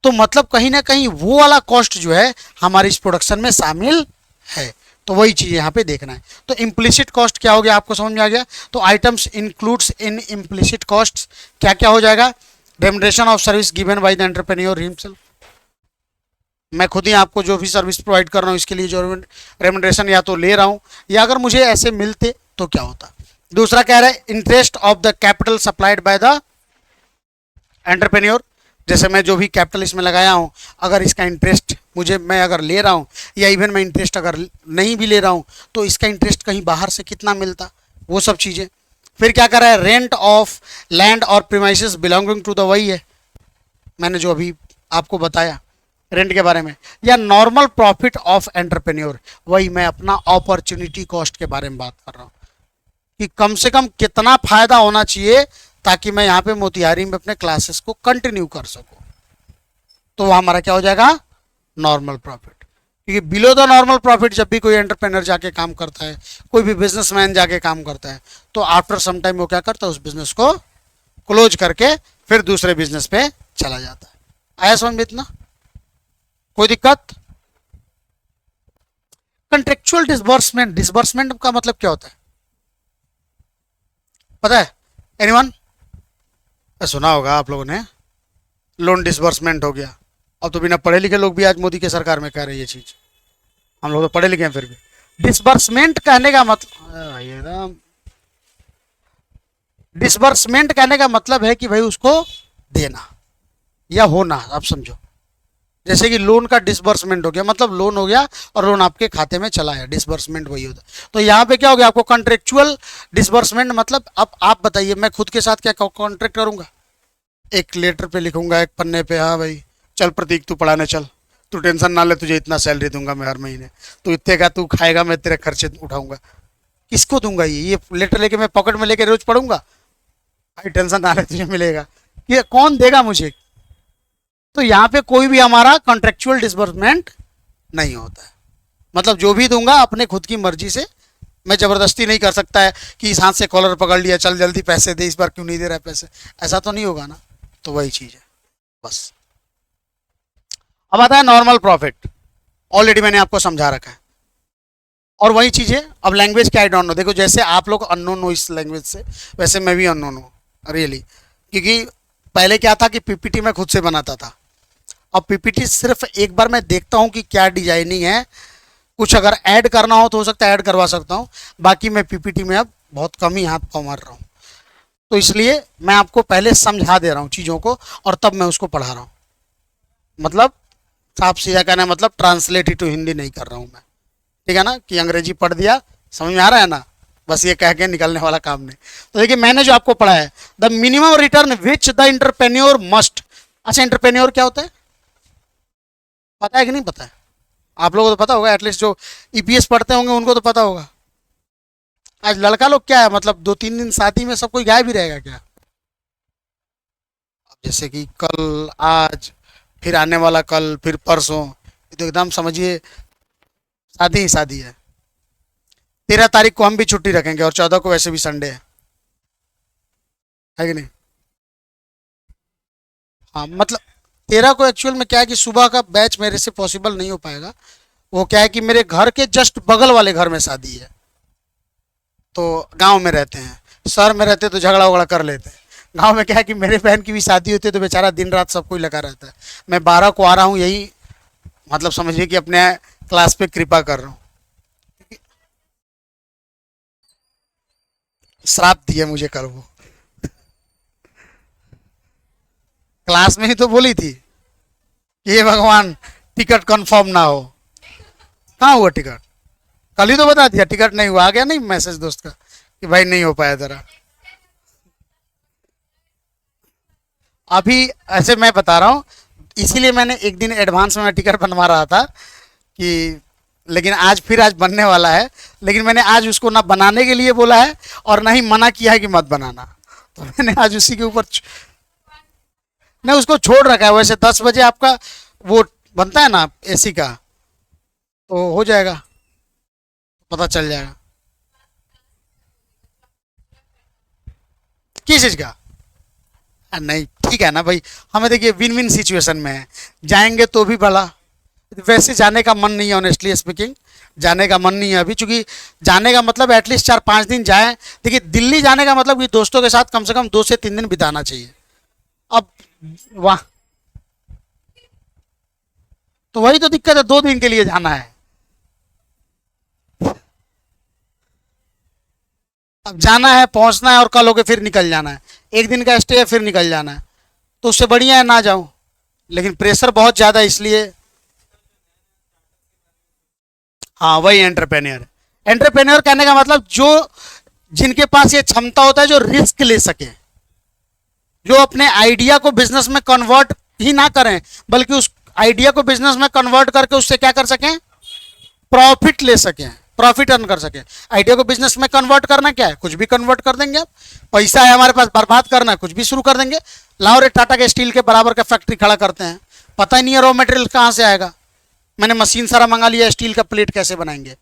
तो मतलब कहीं ना कहीं वो वाला कॉस्ट जो है हमारे इस प्रोडक्शन में शामिल है। तो वही चीज यहाँ पे देखना है। तो इम्प्लिसिट कॉस्ट क्या हो गया, आपको समझ में आ गया। तो आइटम्स इंक्लूड्स इन इम्प्लिसिट कॉस्ट क्या क्या हो जाएगा, remuneration of service given by the entrepreneur himself, मैं खुद ही आपको जो भी सर्विस प्रोवाइड कर रहा हूँ इसके लिए जो रेम्युनरेशन या तो ले रहा हूँ, या अगर मुझे ऐसे मिलते तो क्या होता। दूसरा कह रहा है interest of the capital supplied by the entrepreneur, जैसे मैं जो भी कैपिटल इसमें लगाया हूँ, अगर इसका इंटरेस्ट मुझे मैं अगर ले रहा हूँ, या इवन मैं इंटरेस्ट अगर नहीं भी ले रहा हूँ, तो इसका इंटरेस्ट कहीं बाहर से कितना मिलता, वो सब चीज़ें। फिर क्या कर रहा है, रेंट ऑफ लैंड और प्रीमाइसेस बिलोंगिंग टू द, वही है मैंने जो अभी आपको बताया रेंट के बारे में, या नॉर्मल प्रॉफिट ऑफ एंटरप्रेन्योर, वही मैं अपना अपॉर्चुनिटी कॉस्ट के बारे में बात कर रहा हूँ कि कम से कम कितना फायदा होना चाहिए ताकि मैं यहाँ पे मोतिहारी में अपने क्लासेस को कंटिन्यू कर सकूं। तो वो हमारा क्या हो जाएगा, नॉर्मल प्रॉफिट। क्योंकि बिलो द नॉर्मल प्रॉफिट जब भी कोई एंटरप्रेन्योर जाके काम करता है, कोई भी बिजनेसमैन जाके काम करता है, तो आफ्टर सम टाइम वो क्या करता है, उस बिजनेस को क्लोज करके फिर दूसरे बिजनेस पे चला जाता है। आया समझ में इतना? कोई दिक्कत? कंट्रेक्चुअल डिसबर्समेंट, डिसबर्समेंट का मतलब क्या होता है पता है एनीवन? सुना होगा आप लोगों ने, लोन डिसबर्समेंट हो गया। अब तो बिना पढ़े लिखे लोग भी आज मोदी के सरकार में कह रहे हैं ये चीज, हम लोग तो पढ़े लिखे हैं फिर भी। डिसबर्समेंट कहने का मतलब, डिसबर्समेंट कहने का मतलब है कि भाई उसको देना या होना, आप समझो। जैसे कि लोन का डिसबर्समेंट हो गया, मतलब लोन हो गया और लोन आपके खाते में चला है, डिसबर्समेंट वही होता है। तो यहाँ पे क्या हो गया आपको कॉन्ट्रेक्चुअल डिसबर्समेंट, मतलब अब आप बताइए मैं खुद के साथ क्या कॉन्ट्रैक्ट करूंगा? एक लेटर पे लिखूंगा, एक पन्ने पे, हाँ भाई चल प्रतीक तू पढ़ाने चल, तू टेंशन ना ले, तुझे इतना सैलरी दूंगा मैं हर महीने, तू इतने का तू खाएगा, मैं तेरे खर्चे उठाऊंगा। किसको दूंगा ये लेटर लेके मैं पॉकेट में लेके रोज पढ़ूंगा? भाई टेंशन ना ले तुझे मिलेगा, ये कौन देगा मुझे? तो यहाँ पे कोई भी हमारा कॉन्ट्रेक्चुअल डिसबर्समेंट नहीं होता है, मतलब जो भी दूंगा अपने खुद की मर्जी से, मैं जबरदस्ती नहीं कर सकता है कि इस हाथ से कॉलर पकड़ लिया, चल जल्दी पैसे दे, इस बार क्यों नहीं दे रहा है पैसे, ऐसा तो नहीं होगा ना। तो वही चीज है बस। अब आता है नॉर्मल प्रॉफिट, ऑलरेडी मैंने आपको समझा रखा है। और वही चीज है, अब लैंग्वेज क्या आई डोंट नो, देखो जैसे आप लोग अननोन हो इस लैंग्वेज से, वैसे मैं भी अननोन हूँ रियली, क्योंकि पहले क्या था कि पीपीटी मैं खुद से बनाता था, अब पीपीटी सिर्फ एक बार मैं देखता हूँ कि क्या डिजाइनिंग है, कुछ अगर ऐड करना हो तो हो सकता है ऐड करवा सकता हूँ, बाकी मैं पीपीटी में अब बहुत कम ही हाथ पाँव मार रहा हूँ। तो इसलिए मैं आपको पहले समझा दे रहा हूँ चीज़ों को और तब मैं उसको पढ़ा रहा हूँ, मतलब साफ सीधा कहना मतलब ट्रांसलेट टू हिंदी नहीं कर रहा हूँ मैं, ठीक है ना, कि अंग्रेजी पढ़ दिया समझ में आ रहा है ना, बस ये कह के निकलने वाला काम नहीं। तो देखिए मैंने जो आपको पढ़ा है, the minimum return which the entrepreneur must. अच्छा इंटरप्रेन्योर क्या होता है पता है कि नहीं पता है? आप लोगों को तो पता होगा, एटलीस्ट जो ईपीएस पढ़ते होंगे उनको तो पता होगा। आज लड़का लोग क्या है, मतलब 2-3 दिन शादी में सब कोई गायब ही रहेगा क्या? जैसे कि कल, आज, फिर आने वाला कल, फिर परसों, ये तो एकदम समझिए शादी ही शादी है। 13 तारीख को हम भी छुट्टी रखेंगे और 14 को वैसे भी संडे है कि नहीं? हाँ मतलब 13 को एक्चुअल में क्या है कि सुबह का बैच मेरे से पॉसिबल नहीं हो पाएगा, वो क्या है कि मेरे घर के जस्ट बगल वाले घर में शादी है, तो गांव में रहते हैं, शहर में रहते तो झगड़ा वगड़ा कर लेते हैं। गांव में क्या है कि मेरे बहन की भी शादी होती है तो बेचारा दिन रात सब कोई लगा रहता है। मैं 12 को आ रहा हूँ, यही मतलब समझिए कि अपने क्लास पे कृपा कर रहा हूँ, श्राप दिए मुझे कल वो, क्लास में ही तो बोली थी कि हे भगवान टिकट कंफर्म ना हो। कहाँ हुआ टिकट? कल ही तो बता दिया टिकट नहीं हुआ, आ गया नहीं मैसेज दोस्त का कि भाई नहीं हो पाया तेरा। अभी ऐसे मैं बता रहा हूँ, इसीलिए मैंने एक दिन एडवांस में मैं टिकट बनवा रहा था कि, लेकिन आज फिर आज बनने वाला है, लेकिन मैंने आज उसको ना बनाने के लिए बोला है और ना ही मना किया है कि मत बनाना, तो मैंने आज उसी के ऊपर नहीं उसको छोड़ रखा है। वैसे 10 बजे आपका वो बनता है ना एसी का, तो हो जाएगा, पता चल जाएगा किस चीज़ का। नहीं ठीक है ना भाई, हमें देखिए विन विन सिचुएशन में है, जाएंगे तो भी भला, वैसे जाने का मन नहीं है ऑनेस्टली स्पीकिंग, जाने का मन नहीं है अभी, चूंकि जाने का मतलब एटलीस्ट 4-5 दिन जाए। देखिए दिल्ली जाने का मतलब कि दोस्तों के साथ कम से कम 2 से 3 दिन बिताना चाहिए। अब वहाँ तो वही तो दिक्कत है, 2 दिन के लिए जाना है, अब जाना है पहुंचना है और कल होके फिर निकल जाना है, एक दिन का स्टे है फिर निकल जाना है, तो उससे बढ़िया है ना जाऊं, लेकिन प्रेशर बहुत ज़्यादा इसलिए। हाँ वही एंटरप्रेन्योर, एंटरप्रेन्योर कहने का मतलब जो जिनके पास ये क्षमता होता है जो रिस्क ले सके, जो अपने आइडिया को बिजनेस में कन्वर्ट ही ना करें बल्कि उस आइडिया को बिजनेस में कन्वर्ट करके उससे क्या कर सकें, प्रॉफिट ले सकें, प्रॉफिट अर्न कर सकें। आइडिया को बिजनेस में कन्वर्ट करना क्या है, कुछ भी कन्वर्ट कर देंगे आप, पैसा है हमारे पास बर्बाद करना है कुछ भी शुरू कर देंगे। लाओ रे टाटा के स्टील के बराबर का फैक्ट्री खड़ा करते हैं, पता ही नहीं है रॉ मटेरियल कहाँ से आएगा, मैंने मशीन सारा मंगा लिया, स्टील का प्लेट कैसे बनाएंगे,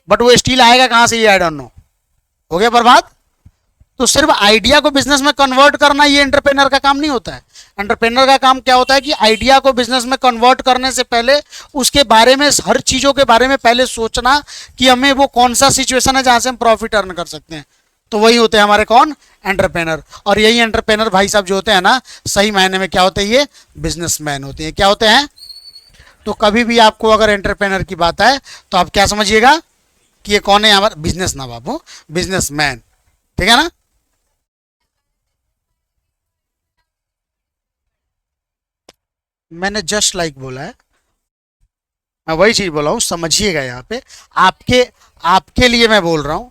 बट वो स्टील आएगा कहाँ से ये आई डोंट नो, हो गया बर्बाद। तो सिर्फ आइडिया को बिजनेस में कन्वर्ट करना ये एंटरप्रेनर का काम नहीं होता है। एंटरप्रेनर का काम क्या होता है कि आइडिया को बिजनेस में कन्वर्ट करने से पहले उसके बारे में, हर चीजों के बारे में पहले सोचना कि हमें वो कौन सा सिचुएशन है जहां से हम प्रॉफिट अर्न कर सकते हैं। तो वही होते हैं हमारे कौन, एंटरप्रेनर। और यही एंटरप्रेनर भाई साहब जो होते हैं ना, सही मायने में क्या होते हैं, ये बिजनेसमैन होते हैं। क्या होते हैं? तो कभी भी आपको अगर एंटरप्रेनर की बात है तो आप क्या समझिएगा कि ये कौन है हमारा, बिजनेस ना बाबू, बिजनेसमैन। ठीक है ना? मैंने जस्ट लाइक बोला है, मैं वही चीज बोला हूं, समझिएगा यहाँ पे। आपके आपके लिए मैं बोल रहा हूँ,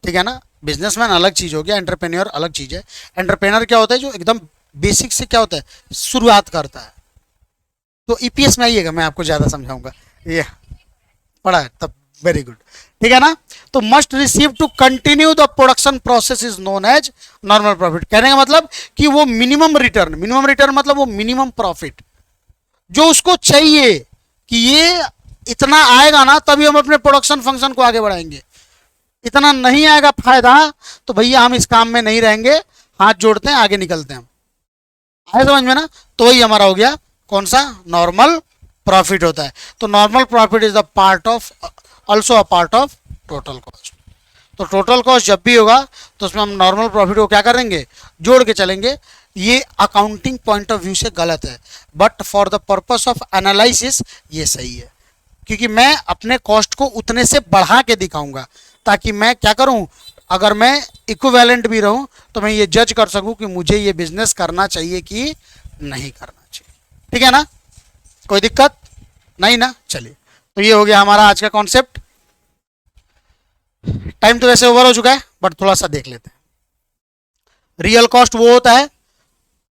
ठीक है ना? बिजनेसमैन अलग चीज हो गया, एंटरप्रेन्योर अलग चीज है। एंटरप्रेन्योर क्या होता है? जो एकदम बेसिक से क्या होता है, शुरुआत करता है। तो ईपीएस में आइएगा, मैं आपको ज्यादा समझाऊंगा, ये पढ़ा है तब। वेरी गुड, ठीक है ना? तो must receive to continue the production process is known as normal profit. कहने का मतलब कि वो मिनिमम रिटर्न मतलब वो मिनिमम प्रॉफिट जो उसको चाहिए कि ये इतना आएगा ना तभी हम अपने प्रोडक्शन फंक्शन को आगे बढ़ाएंगे। इतना नहीं आएगा फायदा तो भैया हम इस काम में नहीं रहेंगे, हाथ जोड़ते हैं, आगे निकलते हैं हम। आए समझ में ना? तो वही हमारा हो गया कौन सा, नॉर्मल प्रॉफिट होता है। तो normal profit is the part of, also a part of total cost. तो टोटल कॉस्ट जब भी होगा तो उसमें हम नॉर्मल प्रॉफिट को क्या करेंगे, जोड़ के चलेंगे। ये अकाउंटिंग पॉइंट ऑफ व्यू से गलत है, but for the purpose of analysis ये सही है, क्योंकि मैं अपने कॉस्ट को उतने से बढ़ा के दिखाऊंगा ताकि मैं क्या करूं, अगर मैं इक्विवेलेंट भी रहूं तो मैं ये जज कर सकूं कि मुझे ये बिजनेस करना चाहिए कि नहीं करना चाहिए। ठीक है ना? कोई दिक्कत नहीं ना? चलिए, तो ये हो गया हमारा आज का कॉन्सेप्ट। टाइम तो वैसे ओवर हो चुका है, बट थोड़ा सा देख लेते हैं। रियल कॉस्ट वो होता है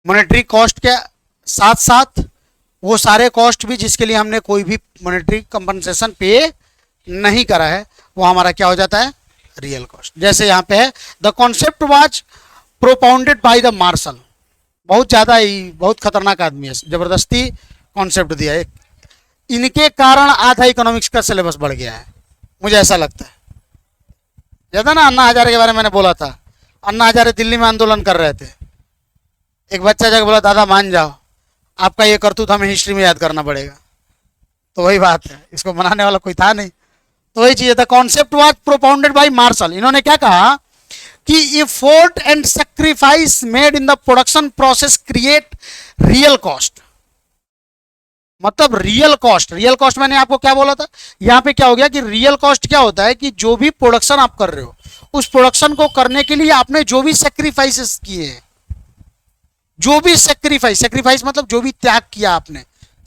मॉनेटरी कॉस्ट के साथ साथ वो सारे कॉस्ट भी जिसके लिए हमने कोई भी मॉनेटरी कंपनसेशन पे नहीं करा है, वो हमारा क्या हो जाता है, रियल कॉस्ट। जैसे यहाँ पे है, the concept was propounded by the Marshall. बहुत ज्यादा ही, बहुत खतरनाक आदमी है, जबरदस्ती कॉन्सेप्ट दिया है। इनके कारण आधा इकोनॉमिक्स का सिलेबस बढ़ गया है, मुझे ऐसा लगता है। ज्यादा ना, अन्ना हजारे के बारे में मैंने बोला था, अन्ना हजारे दिल्ली में आंदोलन कर रहे थे। एक बच्चा जाकर बोला, दादा मान जाओ, आपका ये करतूत हमें हिस्ट्री में याद करना पड़ेगा। तो वही बात है, इसको मनाने वाला कोई था नहीं। तो वही चीज है, the concept was propounded by Marshall. इन्होंने क्या कहा कि effort and sacrifice made in the production process create real cost. मतलब रियल कॉस्ट मैंने आपको क्या बोला था, यहां पे क्या हो गया कि रियल कॉस्ट क्या होता है कि जो भी प्रोडक्शन आप कर रहे हो, उस प्रोडक्शन को करने के लिए आपने जो भी सेक्रीफाइसेस किए हैं, जो भी सेक्रीफाइस मतलब जो भी त्याग किया आपने,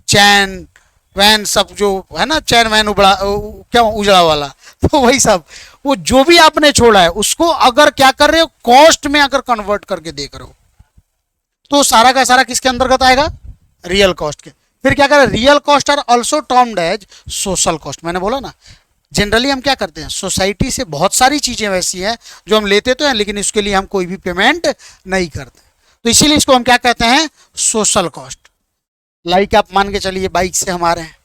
चैन वैन सब जो है ना, चैन वैन उबड़ा क्या उजड़ा वाला, तो वही सब, वो जो भी आपने छोड़ा है उसको अगर क्या कर रहे हो, कॉस्ट में अगर कन्वर्ट करके देख रहे हो, तो सारा का सारा किसके अंतर्गत आएगा, रियल कॉस्ट के। फिर क्या करें, real cost are also termed as social cost. मैंने बोला ना, जनरली हम क्या करते हैं, सोसाइटी से बहुत सारी चीजें वैसी हैं जो हम लेते तो हैं, लेकिन इसके लिए हम कोई भी पेमेंट नहीं करते, तो इसीलिए इसको हम क्या कहते हैं, सोशल कॉस्ट। लाइक आप मान के चलिए, बाइक से हम आ रहे हैं,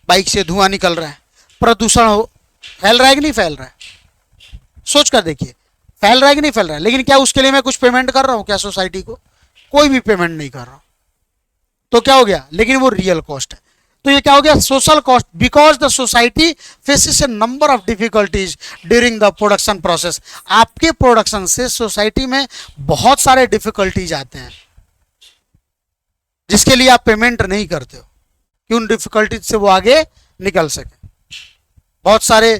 बाइक से धुआं निकल रहा है, प्रदूषण हो फैल रहा है कि नहीं फैल रहा है, सोच कर देखिए, फैल रहा है कि नहीं फैल रहा है। लेकिन क्या उसके लिए मैं कुछ पेमेंट कर रहा हूं क्या सोसाइटी को, कोई भी पेमेंट नहीं कर रहा हूं, तो क्या हो गया, लेकिन वो रियल कॉस्ट है। तो ये क्या हो गया, social cost, because the society faces A number of difficulties during the production process. आपके प्रोडक्शन से सोसाइटी में बहुत सारे डिफिकल्टीज आते हैं जिसके लिए आप पेमेंट नहीं करते हो, कि उन डिफिकल्टीज से वो आगे निकल सके। बहुत सारे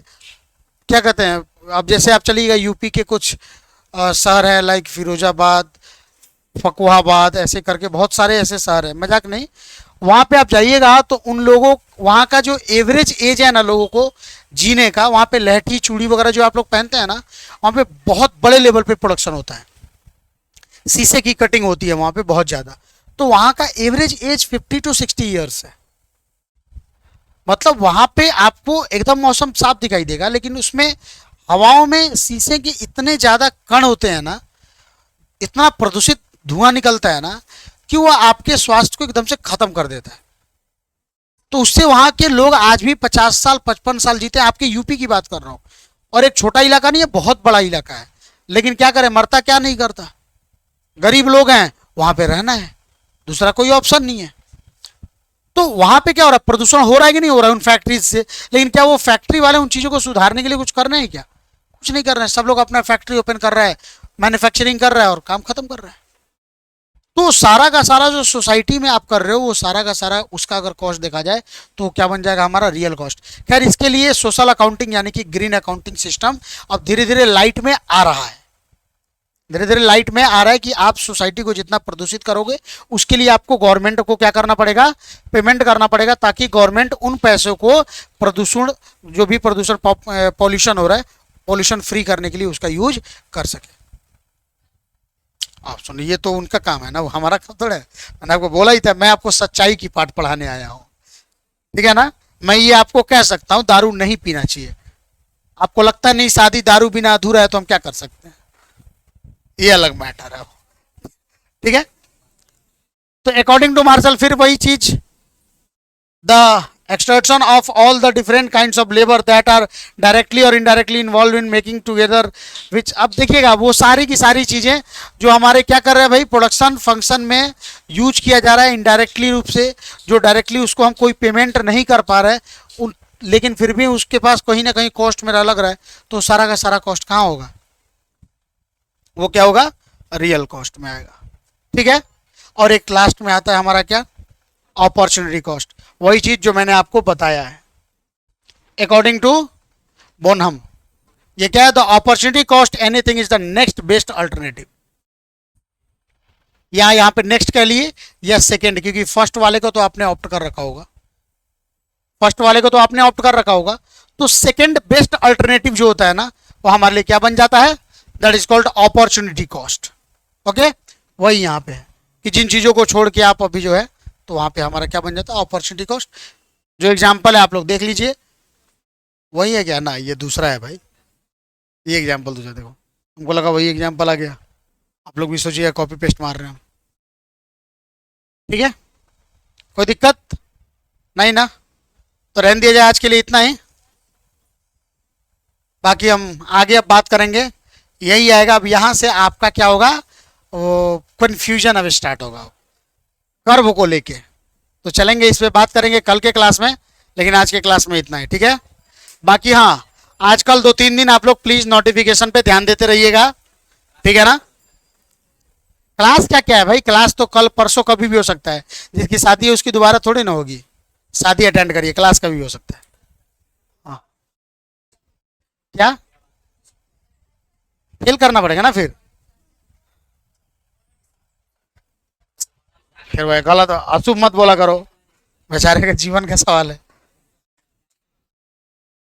क्या कहते हैं, अब जैसे आप चलिएगा यूपी के कुछ शहर है, लाइक फिरोजाबाद, फकुहाबाद, ऐसे करके बहुत सारे ऐसे शहर है, मजाक नहीं, वहां पे आप जाइएगा तो उन लोगों, वहां का जो एवरेज एज है ना लोगों को जीने का, वहां पे लहठी चूड़ी वगैरह जो आप लोग पहनते हैं ना, वहां पे बहुत बड़े लेवल पे प्रोडक्शन होता है, शीशे की कटिंग होती है वहां पे बहुत ज्यादा। तो वहां का एवरेज एज 50 to 60 ईयर्स है। मतलब वहां पे आपको एकदम मौसम साफ दिखाई देगा, लेकिन उसमें हवाओं में शीशे के इतने ज्यादा कण होते हैं ना, इतना प्रदूषित धुआं निकलता है ना, कि वो आपके स्वास्थ्य को एकदम से खत्म कर देता है। तो उससे वहां के लोग आज भी 50 साल 55 साल जीते हैं। आपके यूपी की बात कर रहा हूं, और एक छोटा इलाका नहीं है, बहुत बड़ा इलाका है। लेकिन क्या करे, मरता क्या नहीं करता, गरीब लोग हैं, वहां पे रहना है, दूसरा कोई ऑप्शन नहीं है। तो वहां पे क्या हो रहा है, प्रदूषण हो रहा है कि नहीं हो रहा है उन फैक्ट्रीज से। लेकिन क्या वो फैक्ट्री वाले उन चीजों को सुधारने के लिए कुछ कर रहे हैं क्या? कुछ नहीं कर रहे हैं। सब लोग अपना फैक्ट्री ओपन कर रहा है, मैन्युफैक्चरिंग कर रहा है और काम खत्म कर रहा है। तो सारा का सारा जो सोसाइटी में आप कर रहे हो, वो सारा का सारा उसका अगर कॉस्ट देखा जाए तो क्या बन जाएगा हमारा, रियल कॉस्ट। खैर इसके लिए सोशल अकाउंटिंग यानी कि ग्रीन अकाउंटिंग सिस्टम अब धीरे धीरे लाइट में आ रहा है, धीरे धीरे लाइट में आ रहा है कि आप सोसाइटी को जितना प्रदूषित करोगे उसके लिए आपको गवर्नमेंट को क्या करना पड़ेगा, पेमेंट करना पड़ेगा, ताकि गवर्नमेंट उन पैसों को प्रदूषण, जो भी प्रदूषण पॉल्यूशन हो रहा है, पॉल्यूशन फ्री करने के लिए उसका यूज कर सके। आप सुनिए, ये तो उनका काम है ना, वो हमारा काम थोड़ा है। मैंने आपको बोला ही था, मैं आपको सच्चाई की पाठ पढ़ाने आया हूँ, ठीक है ना। मैं ये आपको कह सकता हूँ दारू नहीं पीना चाहिए, आपको लगता है नहीं शादी दारू बिना अधूरा है, तो हम क्या कर सकते हैं, ये अलग मैटर है, ठीक है। तो अकॉर्डिंग टू मार्शल फिर वही चीज, the extraction of all the different kinds of labor that are directly or indirectly involved in making together which, अब देखिएगा वो सारी की सारी चीजें जो हमारे क्या कर रहे हैं भाई, प्रोडक्शन फंक्शन में यूज किया जा रहा है इनडायरेक्टली रूप से, जो डायरेक्टली उसको हम कोई पेमेंट नहीं कर पा रहे उन, लेकिन फिर भी उसके पास कहीं ना कहीं कॉस्ट मेरा लग रहा है, तो सारा का सारा कॉस्ट कहाँ होगा, वो क्या होगा, रियल कॉस्ट में आएगा, ठीक है। और एक लास्ट में आता है हमारा क्या, अपॉर्चुनिटी कॉस्ट, वही चीज जो मैंने आपको बताया है अकॉर्डिंग टू बोनहम। ये क्या है, the opportunity cost anything is the next best alternative, या यहां पे नेक्स्ट कह लिए या सेकेंड, क्योंकि फर्स्ट वाले को तो आपने ऑप्ट कर रखा होगा, फर्स्ट वाले को तो आपने ऑप्ट कर रखा होगा, तो सेकेंड बेस्ट अल्टरनेटिव जो होता है ना, वो हमारे लिए क्या बन जाता है, that is called opportunity cost. Okay, वही यहां पे है कि जिन चीजों को छोड़ के आप अभी जो है, तो वहां पे हमारा क्या बन जाता है, अपॉर्चुनिटी कॉस्ट। जो एग्जांपल है आप लोग देख लीजिए, वही है क्या ना, ये दूसरा है भाई, ये एग्जांपल दूसरा, देखो हमको लगा वही एग्जांपल आ गया, आप लोग भी सोचिए कॉपी पेस्ट मार रहे हैं हम, ठीक है, कोई दिक्कत नहीं ना, तो रहने दिया जाए आज के लिए इतना ही, बाकी हम आगे अब बात करेंगे, यही आएगा। अब यहां से आपका क्या होगा, वो कन्फ्यूजन अब स्टार्ट होगा कर्व को लेके, तो चलेंगे इस पे बात करेंगे कल के क्लास में, लेकिन आज के क्लास में इतना ही, ठीक है। बाकी हाँ, आजकल 2-3 दिन आप लोग प्लीज नोटिफिकेशन पे ध्यान देते रहिएगा, ठीक है ना। क्लास क्या क्या है भाई, क्लास तो कल परसों कभी भी हो सकता है, जिसकी शादी है उसकी दोबारा थोड़ी ना होगी, शादी अटेंड करिए, क्लास कभी भी हो सकता है। हाँ, क्या फेल करना पड़ेगा ना, फिर वह गलत अशुभ मत बोला करो, बेचारे का जीवन का सवाल है।